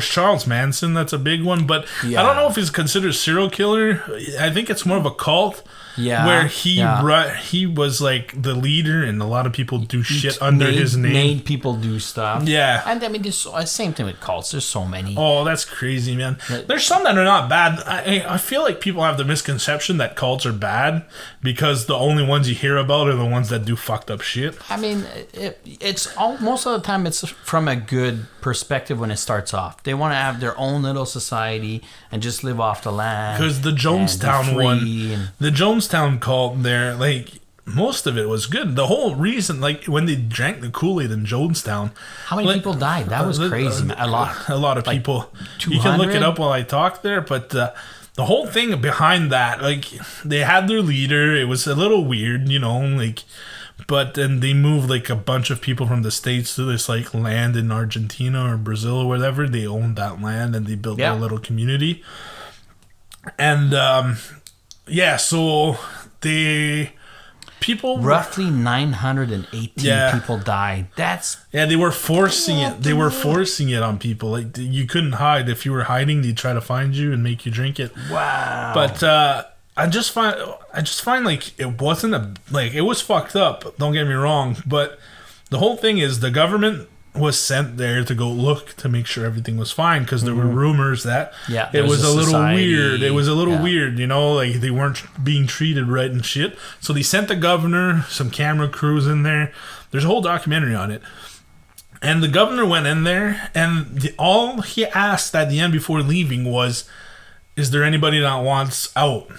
Charles Manson. That's a big one. But I don't know if he's considered serial killer. I think it's more of a cult. Yeah, where he was like the leader, and a lot of people do shit under his name.
Made people do stuff.
Yeah,
and I mean, there's same thing with cults. There's so many.
Oh, that's crazy, man. There's some that are not bad. I feel like people have the misconception that cults are bad because the only ones you hear about are the ones that do fucked up shit.
I mean, it's most of the time it's from a good perspective when it starts off. They want to have their own little society and just live off the land.
Because the Jonestown the Jonestown cult there, like, most of it was good. The whole reason, like, when they drank the Kool-Aid in Jonestown,
how many people died? That was crazy. A
lot of people.
200? You
can look it up while I talk there, but the whole thing behind that, like, they had their leader. It was a little weird, you know, like, but then they moved like a bunch of people from the States to this like land in Argentina or Brazil or whatever. They owned that land and they built their little community. And so people
roughly 918 people died.
They were forcing it. They were forcing it on people. Like, you couldn't hide. If you were hiding, they'd try to find you and make you drink it.
Wow.
But I just find like it wasn't it was fucked up. Don't get me wrong, but the whole thing is the government was sent there to go look to make sure everything was fine because there were rumors that it was a little weird. It was a little weird, you know, like they weren't being treated right and shit. So they sent the governor, some camera crews in there. There's a whole documentary on it. And the governor went in there, and all he asked at the end before leaving was, is there anybody that wants out?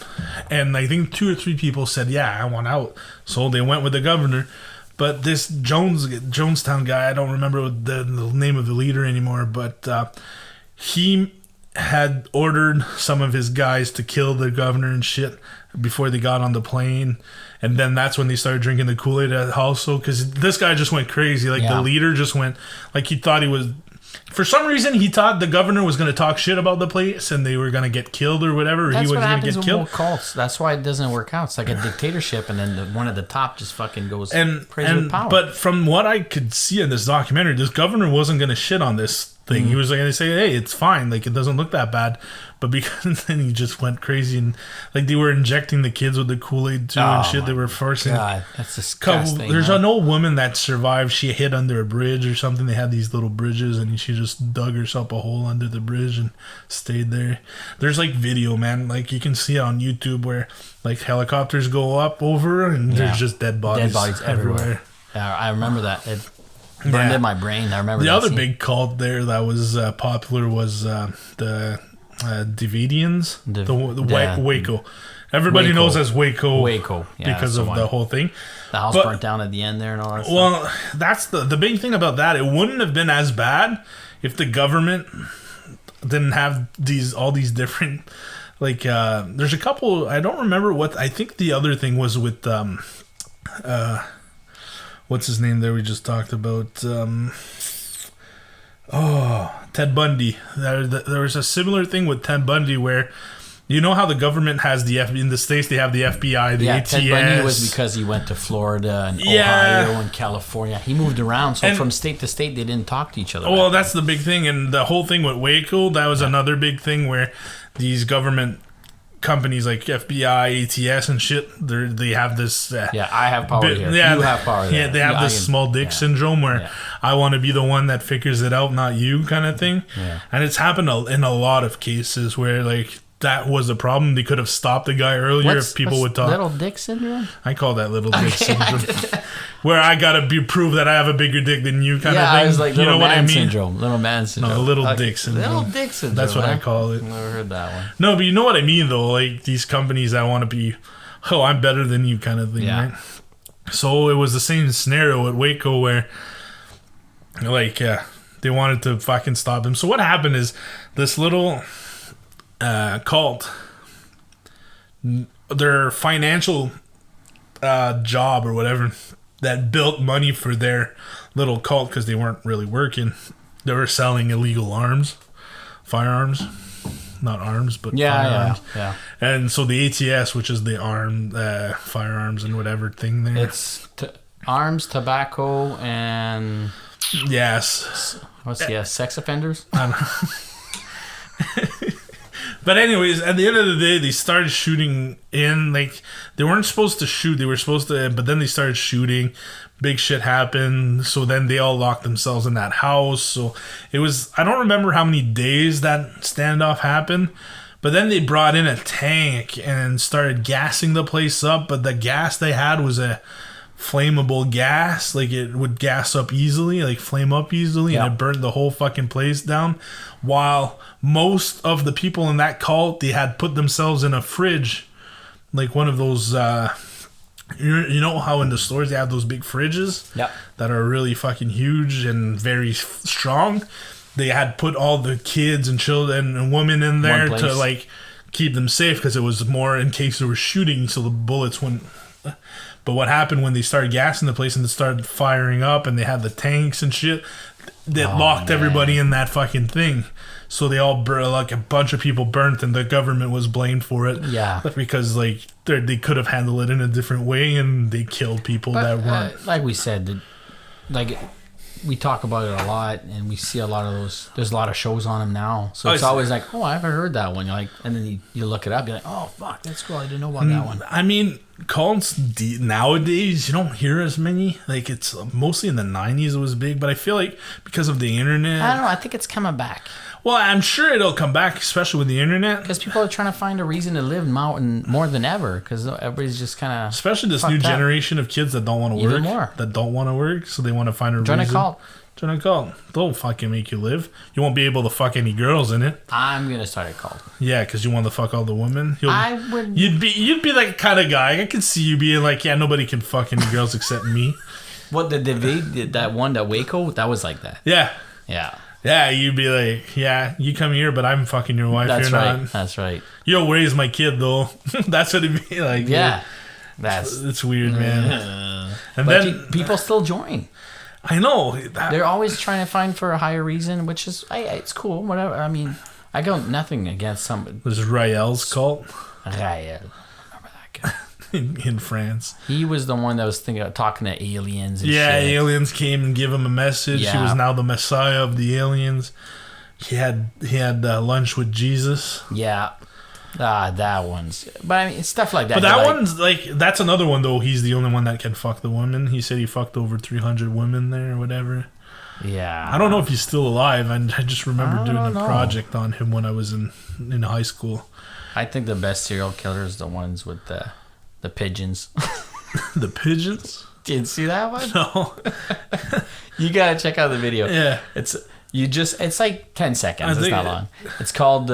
And I think 2 or 3 people said, yeah, I want out. So they went with the governor. But this Jonestown guy, I don't remember the name of the leader anymore, but he had ordered some of his guys to kill the governor and shit. before they got on the plane. And then that's when they started drinking the Kool-Aid at the house. So, because this guy just went crazy. Like, the leader just went, like, he thought he was... For some reason, he thought the governor was going to talk shit about the place and they were going to get killed or whatever.
That's
he
what
was going to
happens
get
with
killed.
more cults. That's why it doesn't work out. It's like a dictatorship, and then one at the top just fucking goes crazy with power.
But from what I could see in this documentary, this governor wasn't going to shit on this thing. He was like going to say, hey, it's fine. Like, it doesn't look that bad. But because then he just went crazy, and like they were injecting the kids with the Kool-Aid too and shit. They were forcing.
God, that's disgusting.
There's an old woman that survived. She hid under a bridge or something. They had these little bridges, and she just dug herself a hole under the bridge and stayed there. There's like video, man. Like you can see it on YouTube where like helicopters go up over, and there's just dead bodies everywhere.
Yeah, I remember that. It burned in my brain. I remember
the
that
other
scene.
big cult there that was popular was the Davidians, the Waco. Everybody knows as Waco, because of the whole thing.
The house burnt down at the end there and all that stuff.
Well, that's the big thing about that. It wouldn't have been as bad if the government didn't have all these different, like, there's a couple, I don't remember what, I think the other thing was with, what's his name there we just talked about, Ted Bundy. There was a similar thing with Ted Bundy where, you know how the government has in the States they have the FBI, the ATS.
Ted Bundy was because he went to Florida and Ohio and California. He moved around, so from state to state they didn't talk to each other.
Well, that's the big thing, and the whole thing with Waco, that was another big thing where these government companies like FBI, ATS, and shit, they have this. I
have power here. You have power there.
Yeah, they have this small dick syndrome where I want to be the one that figures it out, not you, kind of thing. Yeah. And it's happened in a lot of cases where like that was the problem. They could have stopped the guy earlier if people would talk.
Little dick syndrome?
I call that little dick syndrome. Where I gotta prove that I have a bigger dick than you, kind of thing.
I was like,
little man
syndrome. Little man syndrome.
No, little dick syndrome.
Little dick syndrome.
That's what I call it.
Never heard that one.
No, but you know what I mean, though. Like these companies that want to be, I'm better than you, kind of thing, right? So it was the same scenario at Waco where, like, they wanted to fucking stop him. So what happened is this little cult, their financial job or whatever that built money for their little cult, because they weren't really working, they were selling illegal firearms, not arms, but firearms. Yeah. And so the ATS, which is the firearms and whatever thing there,
it's arms, tobacco, and sex offenders.
But anyways, at the end of the day, they started shooting in. Like, they weren't supposed to shoot. They were supposed to, but then they started shooting. Big shit happened. So then they all locked themselves in that house. So it was, I don't remember how many days that standoff happened. But then they brought in a tank and started gassing the place up. But the gas they had was a flammable gas. Like, it would gas up easily, like flame up easily. And it burned the whole fucking place down. While most of the people in that cult, they had put themselves in a fridge, like one of those, you know how in the stores they have those big fridges that are really fucking huge and very strong. They had put all the kids and children and women in there to like keep them safe, because it was more in case they were shooting, so the bullets wouldn't. But what happened when they started gassing the place and it started firing up and they had the tanks and shit, that locked everybody in that fucking thing. So they all like a bunch of people burnt, and the government was blamed for it. Yeah, because like they could have handled it in a different way, and they killed people that weren't.
Like we said, like we talk about it a lot, and we see a lot of those. There's a lot of shows on them now, so it's always like, I haven't heard that one. You're like, and then you look it up, you're like, oh fuck, that's cool. I didn't know about that one.
I mean, cults nowadays you don't hear as many. Like, it's mostly in the 90s it was big, but I feel like because of the internet,
I don't know. I think it's coming back.
Well, I'm sure it'll come back, especially with the internet.
Because people are trying to find a reason to live mountain more than ever. Because everybody's just kind of,
especially this new generation of kids that don't want to work.
Even more.
That don't want to work, so they want to find a reason. Join a cult. They'll fucking make you live. You won't be able to fuck any girls in it.
I'm gonna start a cult.
Yeah, because you want to fuck all the women.
I would.
You'd be like kind of guy. I can see you being like, nobody can fuck any girls except me.
What that one, that Waco, that was like that.
Yeah.
Yeah.
Yeah, you'd be like, yeah, you come here, but I'm fucking your wife.
That's
You're
right.
not.
That's right.
You'll raise my kid, though. That's what it'd be like.
Yeah.
It's weird, man. And
but
then
people still join.
I know.
They're always trying to find for a higher reason, which is, it's cool, whatever. I mean, I got nothing against somebody.
This is Rael's cult.
Rael. Remember that guy?
in France.
He was the one that was talking to aliens and shit.
Aliens came and gave him a message.
Yeah.
He was now the messiah of the aliens. He had lunch with Jesus.
Yeah. That one's... But I mean, stuff like that.
But that one's like... That's another one, though. He's the only one that can fuck the women. He said he fucked over 300 women there or whatever.
Yeah.
I don't know if he's still alive. I just remember doing a project on him when I was in high school.
I think the best serial killers are the ones with the pigeons.
The pigeons?
Did you see that one?
No.
You gotta check out the video.
Yeah.
It's like 10 seconds. It's not long. It's called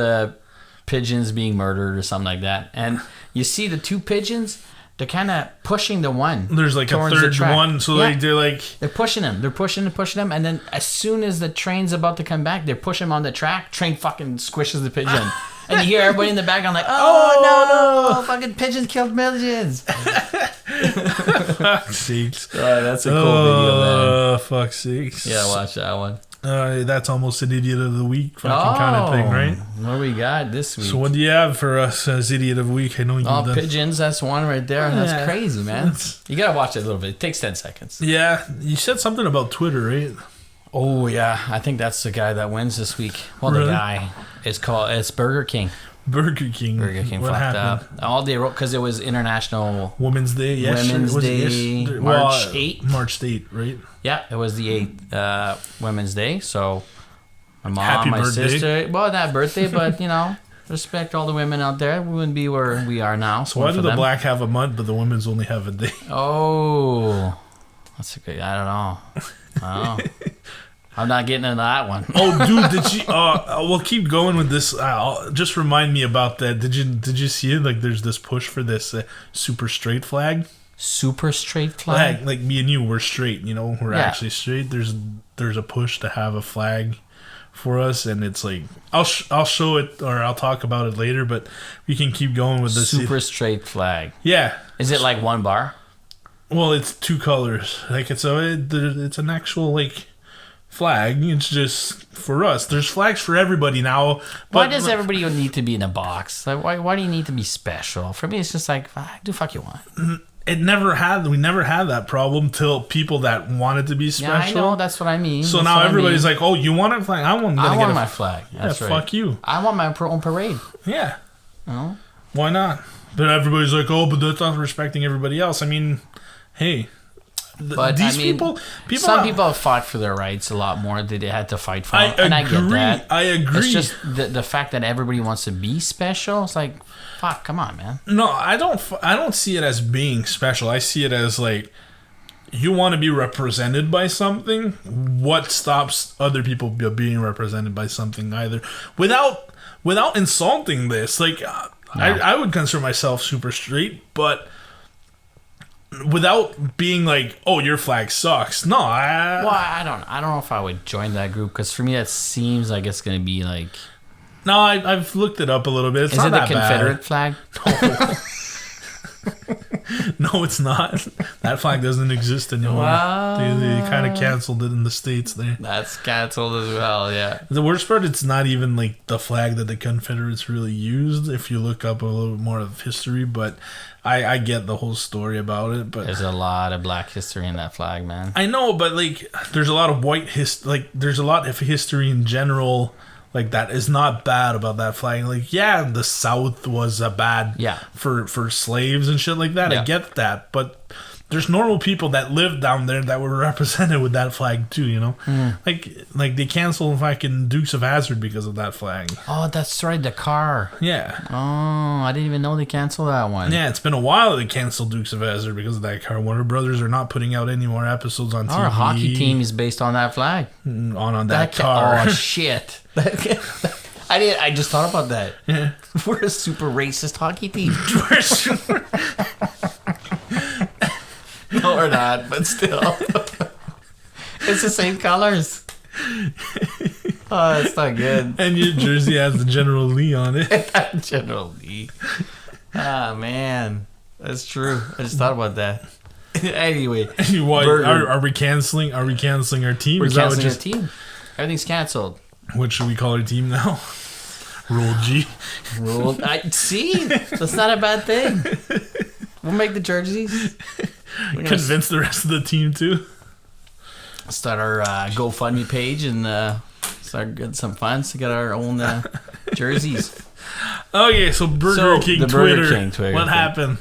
Pigeons Being Murdered or something like that. And you see the two pigeons, they're kind of pushing the one.
There's like a third one, so they're like...
They're pushing them. They're pushing them. And then as soon as the train's about to come back, they're pushing them on the track. Train fucking squishes the pigeon. And you hear everybody in the background like, oh, no, fucking pigeons killed pigeons.
Fuck sakes.
That's a cool video, man.
Oh, fuck sakes.
Yeah, watch that one.
That's almost an idiot of the week fucking kind of thing, right?
What do we got this week?
So what do you have for us as idiot of the week? I know you
pigeons, that's one right there. Yeah. That's crazy, man. You gotta watch it a little bit. It takes 10 seconds.
Yeah, you said something about Twitter, right?
Oh, yeah. I think that's the guy that wins this week. Well, really? The guy is it's Burger King.
Burger King
what fucked happened? Up. All day, because it was International
Women's Day. Yeah,
Women's Day, March 8th.
March 8th, right?
Yeah, it was the 8th Women's Day. So my mom,
Happy
my
birthday.
Sister, well, not birthday, but respect all the women out there. We wouldn't be where we are now.
So why do the black have a month, but the women's only have a day?
Oh, that's a good. I don't know. I'm not getting into that one.
Oh, dude, did you? We'll keep going with this. Just remind me about that. Did you see it? Like, there's this push for this super straight flag.
Super straight flag.
Like me and you, we're straight. We're actually straight. There's a push to have a flag for us, and it's like I'll show it or I'll talk about it later. But we can keep going with this
super straight flag.
Yeah.
Is it like one bar?
Well, it's two colors. Like it's an actual like flag. It's just for us. There's flags for everybody now.
Why does everybody need to be in a box? Like why do you need to be special? For me, it's just like do fuck you want.
We never had that problem till people that wanted to be special.
Yeah, I know. That's what I mean.
So now everybody's like, "Oh, you want a flag? I want
my flag. That's right.
Fuck you.
I want my own parade.
Yeah.
Oh.
Why not? But everybody's like, "Oh, but that's not respecting everybody else." I mean, hey.
But
these people
some people have fought for their rights a lot more than they had to fight for them. And I get that.
I agree.
It's just the fact that everybody wants to be special. It's like, fuck, come on, man.
No, I don't see it as being special. I see it as like, you want to be represented by something. What stops other people being represented by something either? Without insulting this, like, I would consider myself super straight, but without being like, oh, your flag sucks. No,
I don't know if I would join that group, because for me that seems like it's gonna be like.
No, I've looked it up a little bit. It's not that bad.
Is it the Confederate flag?
No, it's not. That flag doesn't exist anymore. They kind of canceled it in the States there.
That's canceled as well, yeah.
The worst part, it's not even like the flag that the Confederates really used, if you look up a little bit more of history, but I get the whole story about it. But
there's a lot of black history in that flag, man.
I know, but like there's a lot of white there's a lot of history in general. Like, that is not bad about that flag. Like, yeah, the South was a bad for slaves and shit like that. Yeah. I get that. But there's normal people that lived down there that were represented with that flag too, Like they canceled fucking Dukes of Hazzard because of that flag.
Oh, that's right, the car.
Yeah.
Oh, I didn't even know they canceled that one.
Yeah, it's been a while they canceled Dukes of Hazzard because of that car. Warner Brothers are not putting out any more episodes on TV.
Our hockey team is based on that flag.
On that car.
Oh, shit. I just thought about that.
Yeah.
We're a super racist hockey team. No, we're not, but still. It's the same colors. Oh, it's not good.
And your jersey has the General Lee on it.
General Lee. Ah, man. That's true. I just thought about that. Anyway.
What, are we canceling? Are we canceling our team?
We're canceling our team. Everything's canceled.
What should we call our team now? Roll G.
See? That's not a bad thing. We'll make the jerseys.
Convince the rest of the team too.
Start our GoFundMe page and start getting some funds to get our own jerseys.
Okay, so Burger King Twitter. What happened?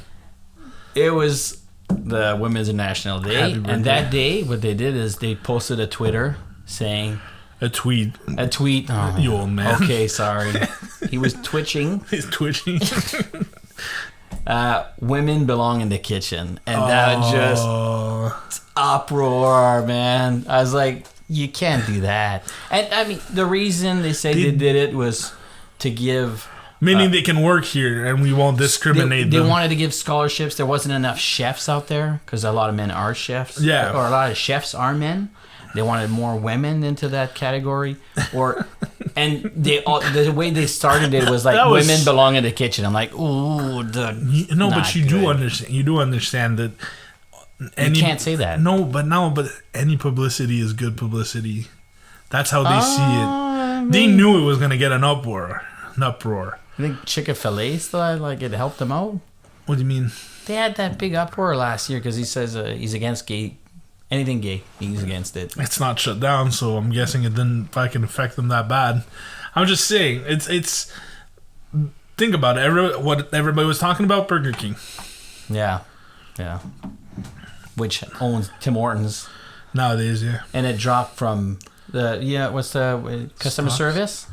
It was the Women's National Day, and that day, what they did is they posted a Twitter saying
a tweet.
Oh,
you old man.
Okay, sorry. He was twitching.
He's twitching.
Women belong in the kitchen, and that just uproar, man. I was like, you can't do that. And I mean, the reason they say they did it was to give.
Meaning they can work here and we won't discriminate
them.
They
wanted to give scholarships. There wasn't enough chefs out there because a lot of men are chefs.
Yeah.
Or a lot of chefs are men. They wanted more women into that category. And the way they started it was like women belong in the kitchen. I'm like, ooh.
No, but you do understand. You do understand that.
You can't say that.
No, but any publicity is good publicity. That's how they see it. They knew it was going to get an uproar.
I think chicken fillets thought like it helped them out.
What do you mean?
They had that big uproar last year because he says he's against anything gay. He's against it.
It's not shut down, so I'm guessing it didn't fucking affect them that bad. I'm just saying, it's. Think about it. What everybody was talking about, Burger King.
Yeah. Which owns Tim Hortons
nowadays, yeah.
And it dropped from what's the customer service?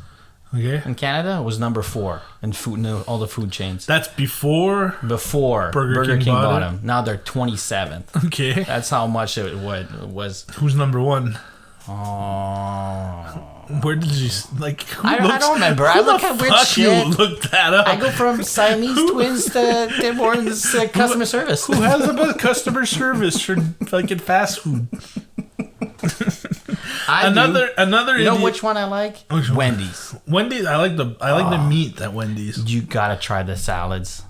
Okay.
In Canada, it was number 4 in food, all the food chains.
That's before Burger King bought them.
Now they're 27th.
Okay.
That's how much it was.
Who's number 1?
Oh.
Where did you like?
I don't remember. I look at weird shit.
You looked that up.
I go from Siamese twins to Tim Hortons customer service.
Who has the best customer service for fucking fast food? Another.
You know which one I like? Wendy's.
Wendy's. I like the meat at Wendy's.
You gotta try the salads.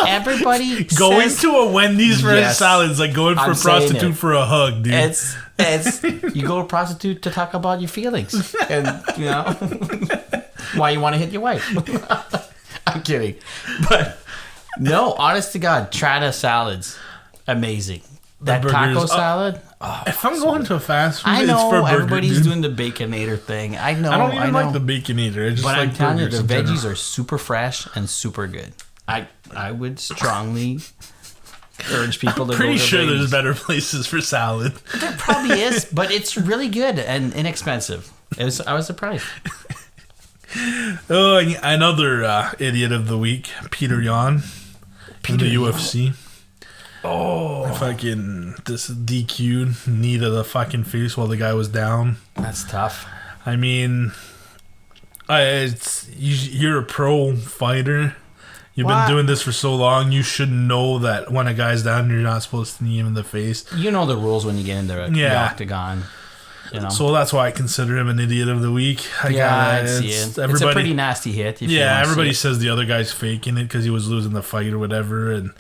Everybody going to a Wendy's for a salad is like going for a prostitute for a hug, dude.
It's you go to a prostitute to talk about your feelings and why you want to hit your wife. I'm kidding, but no, honest to God, try the salads. Amazing. That taco salad.
If I'm going to a fast food,
I know
it's for
everybody's doing the Baconator thing. I know.
I don't even like the Baconator. I just
but
like
I'm telling you, the veggies are super fresh and super good. I would strongly urge people to go to
pretty sure
Wendy's.
There's better places for salad.
There probably is, but it's really good and inexpensive. I was surprised.
Oh, another idiot of the week, Peter Yan, in the UFC. Oh, fucking this DQ'd knee to the fucking face while the guy was down.
That's tough.
I mean, you're a pro fighter. You've been doing this for so long. You should know that when a guy's down, you're not supposed to knee him in the face.
You know the rules when you get in the octagon. You know.
So that's why I consider him an idiot of the week.
I see it. It's a pretty nasty hit.
Everybody says the other guy's faking it because he was losing the fight or whatever, and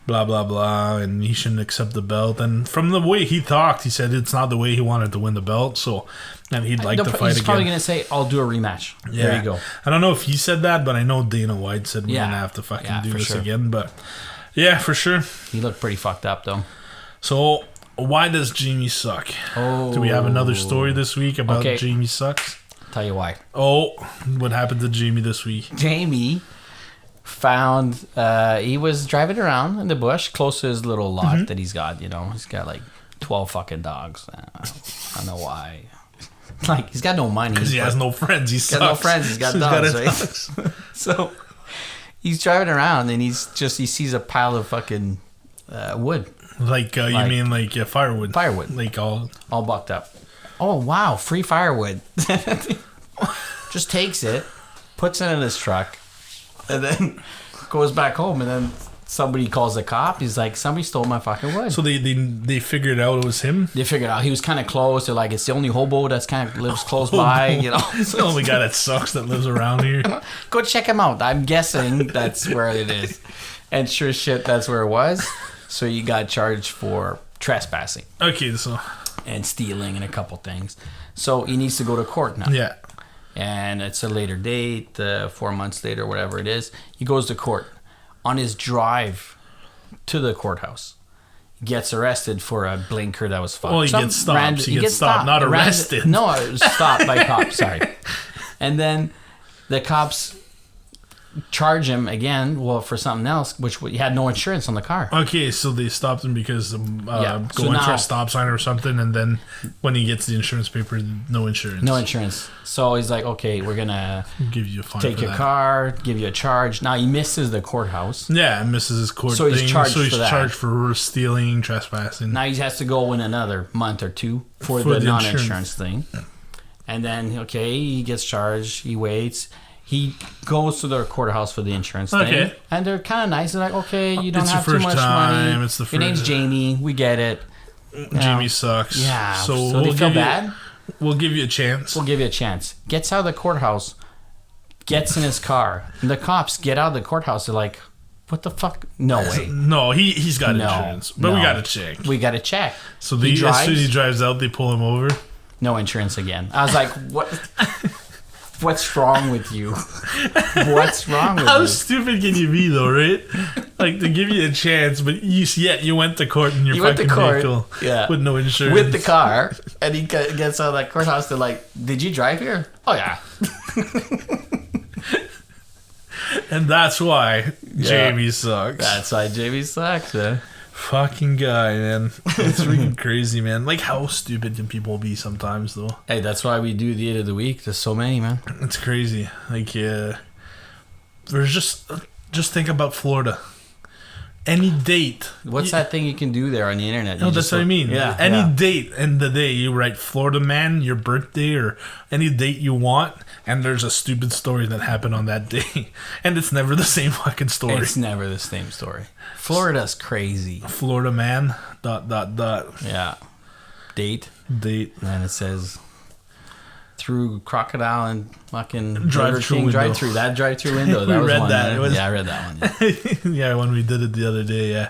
blah blah blah, and he shouldn't accept the belt. And from the way he talked, he said it's not the way he wanted to win the belt. So, and he'd like to fight again.
He's probably gonna say, "I'll do a rematch." Yeah. There you go.
I don't know if he said that, but I know Dana White said we're gonna have to fucking do this again. But yeah, for sure.
He looked pretty fucked up though.
So why does Jamie suck? Do we have another story this week about Jamie sucks?
Tell you why.
What happened to Jamie this week?
Jamie found he was driving around in the bush close to his little lot that he's got. He's got like 12 fucking dogs. I don't know why. Like, he's got no money
because he has no friends. He's got no friends.
He's got dogs, right? So he's driving around and he sees a pile of fucking wood.
Like you mean like firewood?
Firewood,
like all
bucked up. Oh wow, free firewood. Just takes it, puts it in his truck, and then goes back home, and then somebody calls the cop. He's like, somebody stole my fucking wood.
So they figured out it was him?
They figured out he was kind of close. They're like, it's the only hobo that's kind of lives close by, you know.
It's the only guy that sucks that lives around here.
Go check him out. I'm guessing that's where it is. And sure shit, that's where it was. So you got charged for trespassing.
Okay, so...
And stealing and a couple things. So he needs to go to court now.
Yeah.
And it's a later date, 4 months later, whatever it is. He goes to court. On his drive to the courthouse, he gets arrested for a blinker that was fucked.
Oh, he gets stopped. He gets stopped, not arrested.
No, it was stopped by cops, sorry. And then the cops charge him again, for something else, which he had no insurance on the car.
Okay, so they stopped him because of going
so
for a stop sign or something, and then when he gets the insurance paper, no insurance.
No insurance. So he's like, okay, we're gonna
give you a fine.
Take your car, give you a charge. Now he misses the courthouse.
Yeah, misses his court
so
thing.
He's charged
so he's charged for stealing, trespassing.
Now he has to go in another month or two for the non-insurance thing. And then, okay, he gets charged. He waits. He goes to the courthouse for the insurance thing. And they're kind of nice. They're like, okay, you don't have too much money. Your name's Jamie. We get it.
Jamie sucks.
Yeah. So they feel bad.
We'll give you a chance.
We'll give you a chance. Gets out of the courthouse. Gets in his car. And the cops get out of the courthouse. They're like, what the fuck? No way.
No, he's got insurance. But we got to check.
We got to check.
So as soon as he drives out, they pull him over.
No insurance again. I was like, what? What's wrong with you? What's wrong with you?
How stupid can you be, though, right? Like, to give you a chance, but you went to court in your fucking vehicle with no insurance.
With the car, and he gets out of that courthouse. They're like, did you drive here? Oh, yeah.
And that's why Jamie sucks.
That's why Jamie sucks, man.
Fucking guy, man. It's freaking crazy, man. Like, how stupid can people be sometimes, though?
Hey, that's why we do the 8 of the week. There's so many, man.
It's crazy. Like, there's just think about Florida. Any date.
What's that thing you can do there on the internet?
No, that's what I mean.
Yeah.
Any date in the day, you write Florida man, your birthday, or any date you want, and there's a stupid story that happened on that day. And it's never the same fucking story.
It's never the same story. Florida's crazy.
Florida man, ...
Yeah. Date. And it says... through Crocodile and fucking
drive-through window.
That drive-through window. That
we
was
read
one.
that.
I read that one.
Yeah, when we did it the other day. Yeah,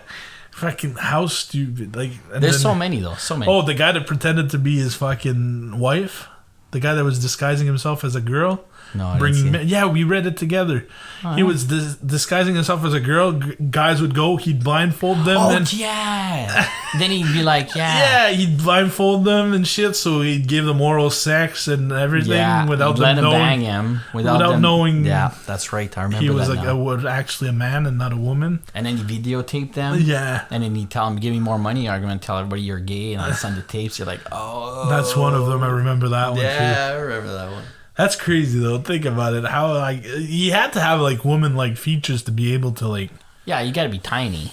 fucking how stupid. Like,
there's so many though. So many.
Oh, the guy that pretended to be his fucking wife. The guy that was disguising himself as a girl.
No, I didn't see it.
Yeah, we read it together. He was disguising himself as a girl. Guys would go. He'd blindfold them.
Oh, yeah. Then he'd be like,
yeah, he'd blindfold them and shit. So he'd give them oral sex and everything without them knowing.
Bang him without
knowing.
Yeah, that's right. I remember
he was
that
like
now.
Actually a man and not a woman.
And then he videotaped them.
Yeah.
And then he'd tell him, give me more money. Or I'm going to tell everybody you're gay. And I'll send the tapes. You're like, oh.
That's one of them. I remember that one too.
Yeah, I remember that one.
That's crazy though. Think about it. How like you had to have like woman like features to be able to like.
Yeah, you got to be tiny.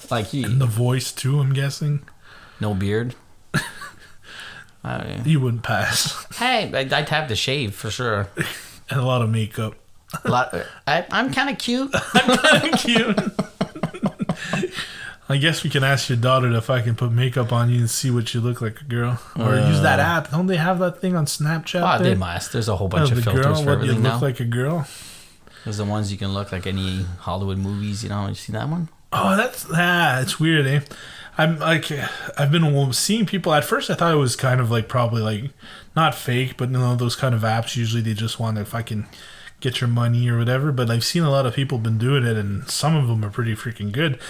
Like
and the voice too. I'm guessing.
No beard.
You wouldn't pass.
Hey, I'd have to shave for sure.
And a lot of makeup.
I'm kind of cute.
I'm kind of cute. I guess we can ask your daughter if I can put makeup on you and see what you look like a girl. Or use that app. Don't they have that thing on Snapchat?
Oh, they must. There's a whole bunch of filters for everything now.
What you look like a girl?
There's the ones you can look like any Hollywood movies, you know. You see that one?
Oh, it's weird, eh? I've been seeing people. At first, I thought it was kind of like probably like not fake, but those kind of apps. Usually, they just want to fucking get your money or whatever. But I've seen a lot of people been doing it, and some of them are pretty freaking good.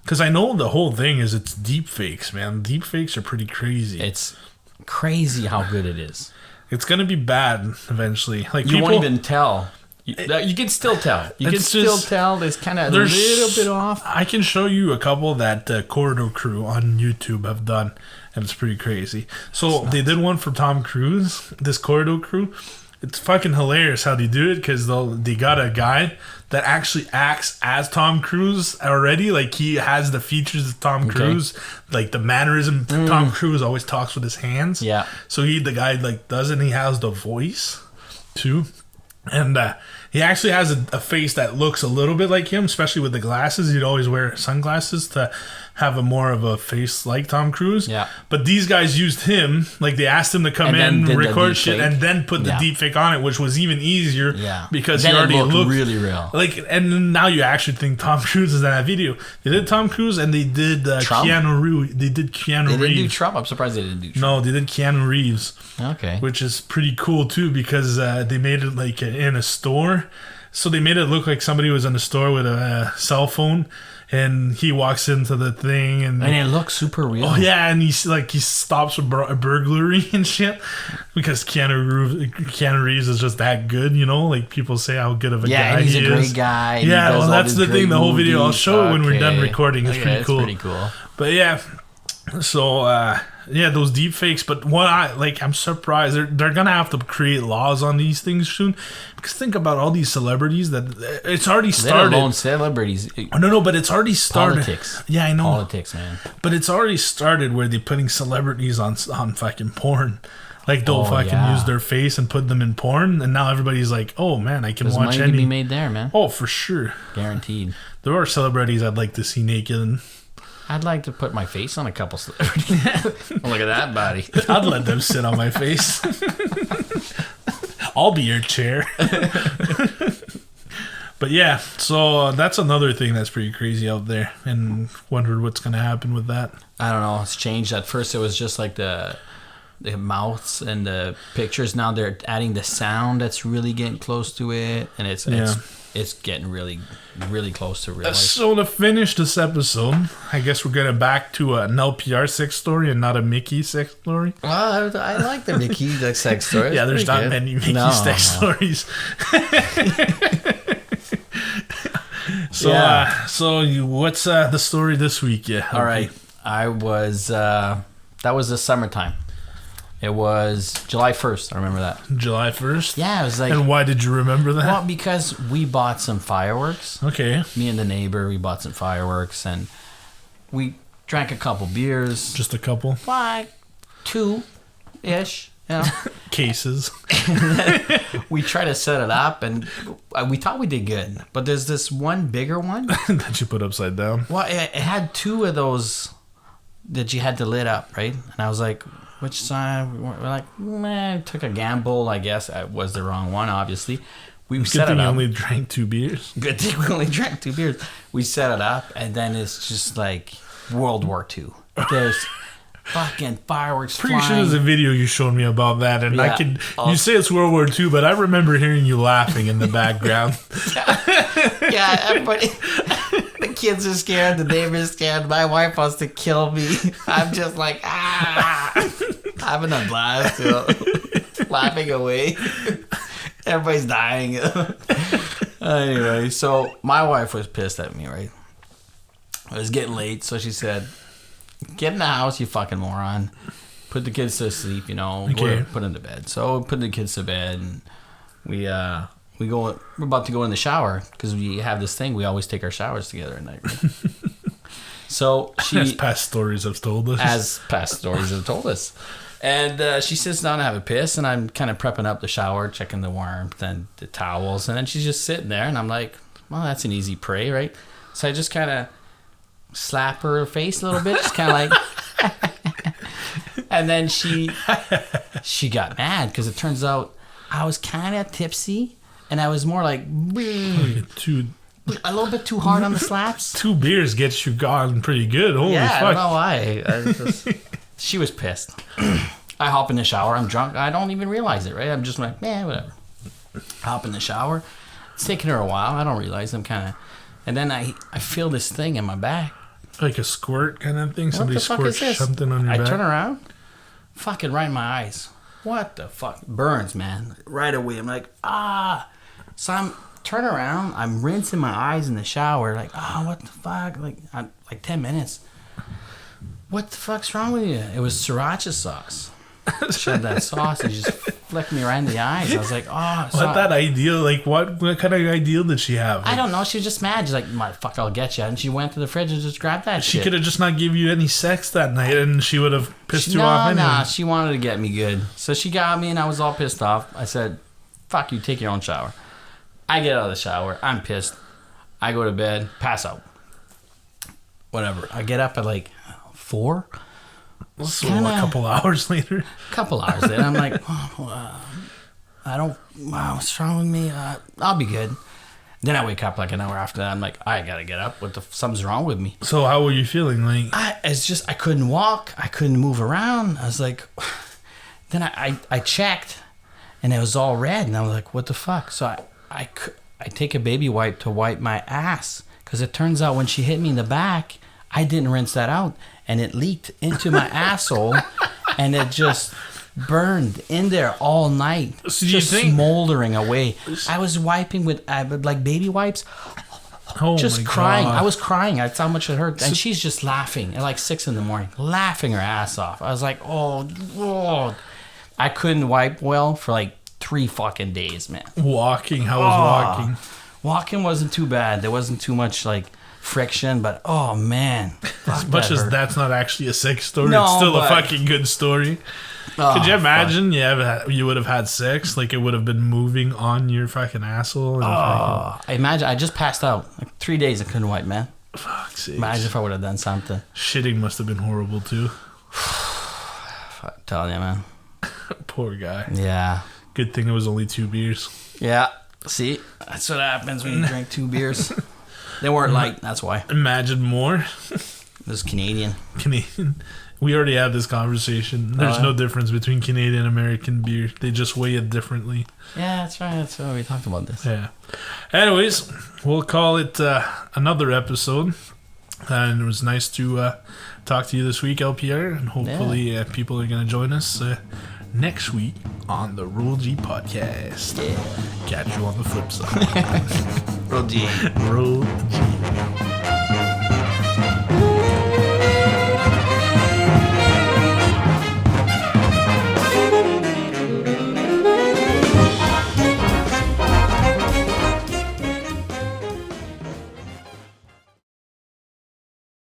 Because I know the whole thing is it's deep fakes, man. Deep fakes are pretty crazy.
It's crazy how good it is.
It's gonna be bad eventually. Like
you won't even tell. You can still tell. You can still tell. There's kind of a little bit off.
I can show you a couple that Corridor Crew on YouTube have done, and it's pretty crazy. So they did one for Tom Cruise. This Corridor Crew. It's fucking hilarious how they do it because they got a guy that actually acts as Tom Cruise already. Like he has the features of Tom Cruise, like the mannerism. Tom Cruise always talks with his hands.
Yeah.
So the guy like does it. And he has the voice too, and He actually has a face that looks a little bit like him, especially with the glasses. He'd always wear sunglasses to have a more of a face like Tom Cruise.
Yeah.
But these guys used him, like they asked him to come in, record shit, and then put the deep fake on it, which was even easier.
Yeah.
Because
then
he already looked
really real.
Like, and now you actually think Tom Cruise is in that video. They did Tom Cruise and they did Keanu Reeves. They did Keanu Reeves.
They didn't do Trump. I'm surprised they didn't do Trump.
No, they did Keanu Reeves.
Okay.
Which is pretty cool too, because they made it like in a store. So they made it look like somebody was in a store with a cell phone, and he walks into the thing, and
it looks super real.
Oh yeah, and he stops a burglary and shit, because Keanu Reeves is just that good, you know. Like people say how good of a guy he is.
Yeah, he's a great guy.
Yeah, well that's the thing. The whole video I'll show it when we're done recording. It's pretty cool.
Pretty cool.
But yeah, so those deep fakes. But what I'm surprised they're gonna have to create laws on these things soon, because think about all these celebrities that it's already started.
Let alone celebrities.
No, but it's already started.
Politics.
Yeah, I know.
Politics, man.
But it's already started where they're putting celebrities on fucking porn. Like they'll use their face and put them in porn, and now everybody's like, "Oh man, I can watch
money
any."
To be made there, man.
Oh, for sure,
guaranteed.
There are celebrities I'd like to see naked. And
I'd like to put my face on a couple celebrities. Look at that body.
I'd let them sit on my face. I'll be your chair. But yeah, so that's another thing that's pretty crazy out there, and wondered what's going to happen with that.
I don't know. It's changed. At first, it was just like the mouths and the pictures. Now they're adding the sound that's really getting close to it, and it's getting really, really close to real life.
So to finish this episode, I guess we're getting back to an LPR sex story and not a Mickey sex story.
Well, I like the Mickey sex story.
Yeah, there's not many Mickey sex stories. What's the story this week? Yeah.
All right. I was that was the summertime. It was July 1st. I remember that.
July 1st?
Yeah, it was like...
And why did you remember that?
Well, because we bought some fireworks.
Okay.
Me and the neighbor, we bought some fireworks, and we drank a couple beers.
Just a couple?
Like 2-ish, you know.
Cases.
We tried to set it up, and we thought we did good. But there's this one bigger one.
That you put upside down?
Well, it had 2 of those that you had to lit up, right? And I was like... Which side? We're like, man, took a gamble. I guess I was the wrong one, obviously. We set it up.
You only drank 2 beers?
Good thing we only drank 2 beers. We set it up, and then it's just like World War II. There's fucking fireworks
Pretty
flying.
sure there's a video you showed me about that, and you say it's World War II, but I remember hearing you laughing in the background.
Yeah, everybody... The kids are scared. The neighbor's scared. My wife wants to kill me. I'm just like, having a blast, laughing away. Everybody's dying. Anyway, so my wife was pissed at me, right? It was getting late, so she said, "Get in the house, you fucking moron. Put the kids to sleep, you know.
Okay.
Put them to bed." So we put the kids to bed, and we're about to go in the shower because we have this thing. We always take our showers together at night. Right? So
as past stories have told us.
And she sits down to have a piss, and I'm kind of prepping up the shower, checking the warmth and the towels, and then she's just sitting there, and I'm like, well, that's an easy prey, right? So I just kind of slap her face a little bit, just kind of like... And then she got mad because it turns out I was kind of tipsy. And I was more like a little bit too hard on the slaps.
2 beers gets you gone pretty good. Holy fuck.
I don't know why. She was pissed. I hop in the shower. I'm drunk. I don't even realize it, right? I'm just like, whatever. Hop in the shower. It's taking her a while. I don't realize. I'm kind of... And then I feel this thing in my back.
Like a squirt kind of thing?
Somebody
squirts something on your back?
I turn around. Fucking right in my eyes. What the fuck? Burns, man. Right away. I'm like, So I'm turn around. I'm rinsing my eyes in the shower. Like, what the fuck? Like 10 minutes. What the fuck's wrong with you? It was sriracha sauce. She had that sauce and just flicked me right in the eyes. I was like,
what that ideal? Like, what kind of ideal did she have?
I don't know. She was just mad. She's like, motherfucker, I'll get you. And she went to the fridge and just grabbed that shit.
She could have just not give you any sex that night, and she would have pissed you off anyway.
Nah, she wanted to get me good. So she got me, and I was all pissed off. I said, fuck you, take your own shower.
I get out of the shower. I'm pissed. I go to bed, pass out. Whatever. I get up at like 4.
So a couple hours later.
Couple hours later, I'm like, what's wrong with me? I'll be good. Then I wake up like an hour after that. I'm like, I gotta get up. Something's wrong with me.
So how were you feeling? Like,
I couldn't walk. I couldn't move around. I was like, then I checked, and it was all red, and I was like, what the fuck? So I take a baby wipe to wipe my ass, because it turns out when she hit me in the back, I didn't rinse that out, and it leaked into my asshole, and it just burned in there all night,
So
just smoldering away. I was wiping with like baby wipes, just crying.
God.
I was crying. That's how much it hurt. And she's just laughing at like 6 a.m, laughing her ass off. I was like, oh. I couldn't wipe well for like 3 fucking days, man.
How was walking?
Walking wasn't too bad. There wasn't too much like friction, but oh man.
As much as that's not actually a sex story,
No,
it's still a
but-
fucking good story. Could you imagine you would have had sex, like it would have been moving on your fucking asshole?
I imagine I just passed out. Like 3 days I couldn't wipe, man.
Fuck's sake.
Imagine if I would have done something.
Shitting must have been horrible too.
I'm telling you, man.
Poor guy.
Yeah.
Good thing it was only 2 beers.
Yeah. See? That's what happens when you drink 2 beers. They weren't light, that's why.
Imagine more.
It was Canadian.
We already had this conversation. There's no difference between Canadian and American beer. They just weigh it differently.
Yeah, that's right. That's why we talked about this.
Yeah. Anyways, we'll call it another episode. And it was nice to talk to you this week, LPR. And hopefully people are going to join us next week on the Rule G podcast.
Yeah.
Catch you on the flip side.
Rule G.
Rule G.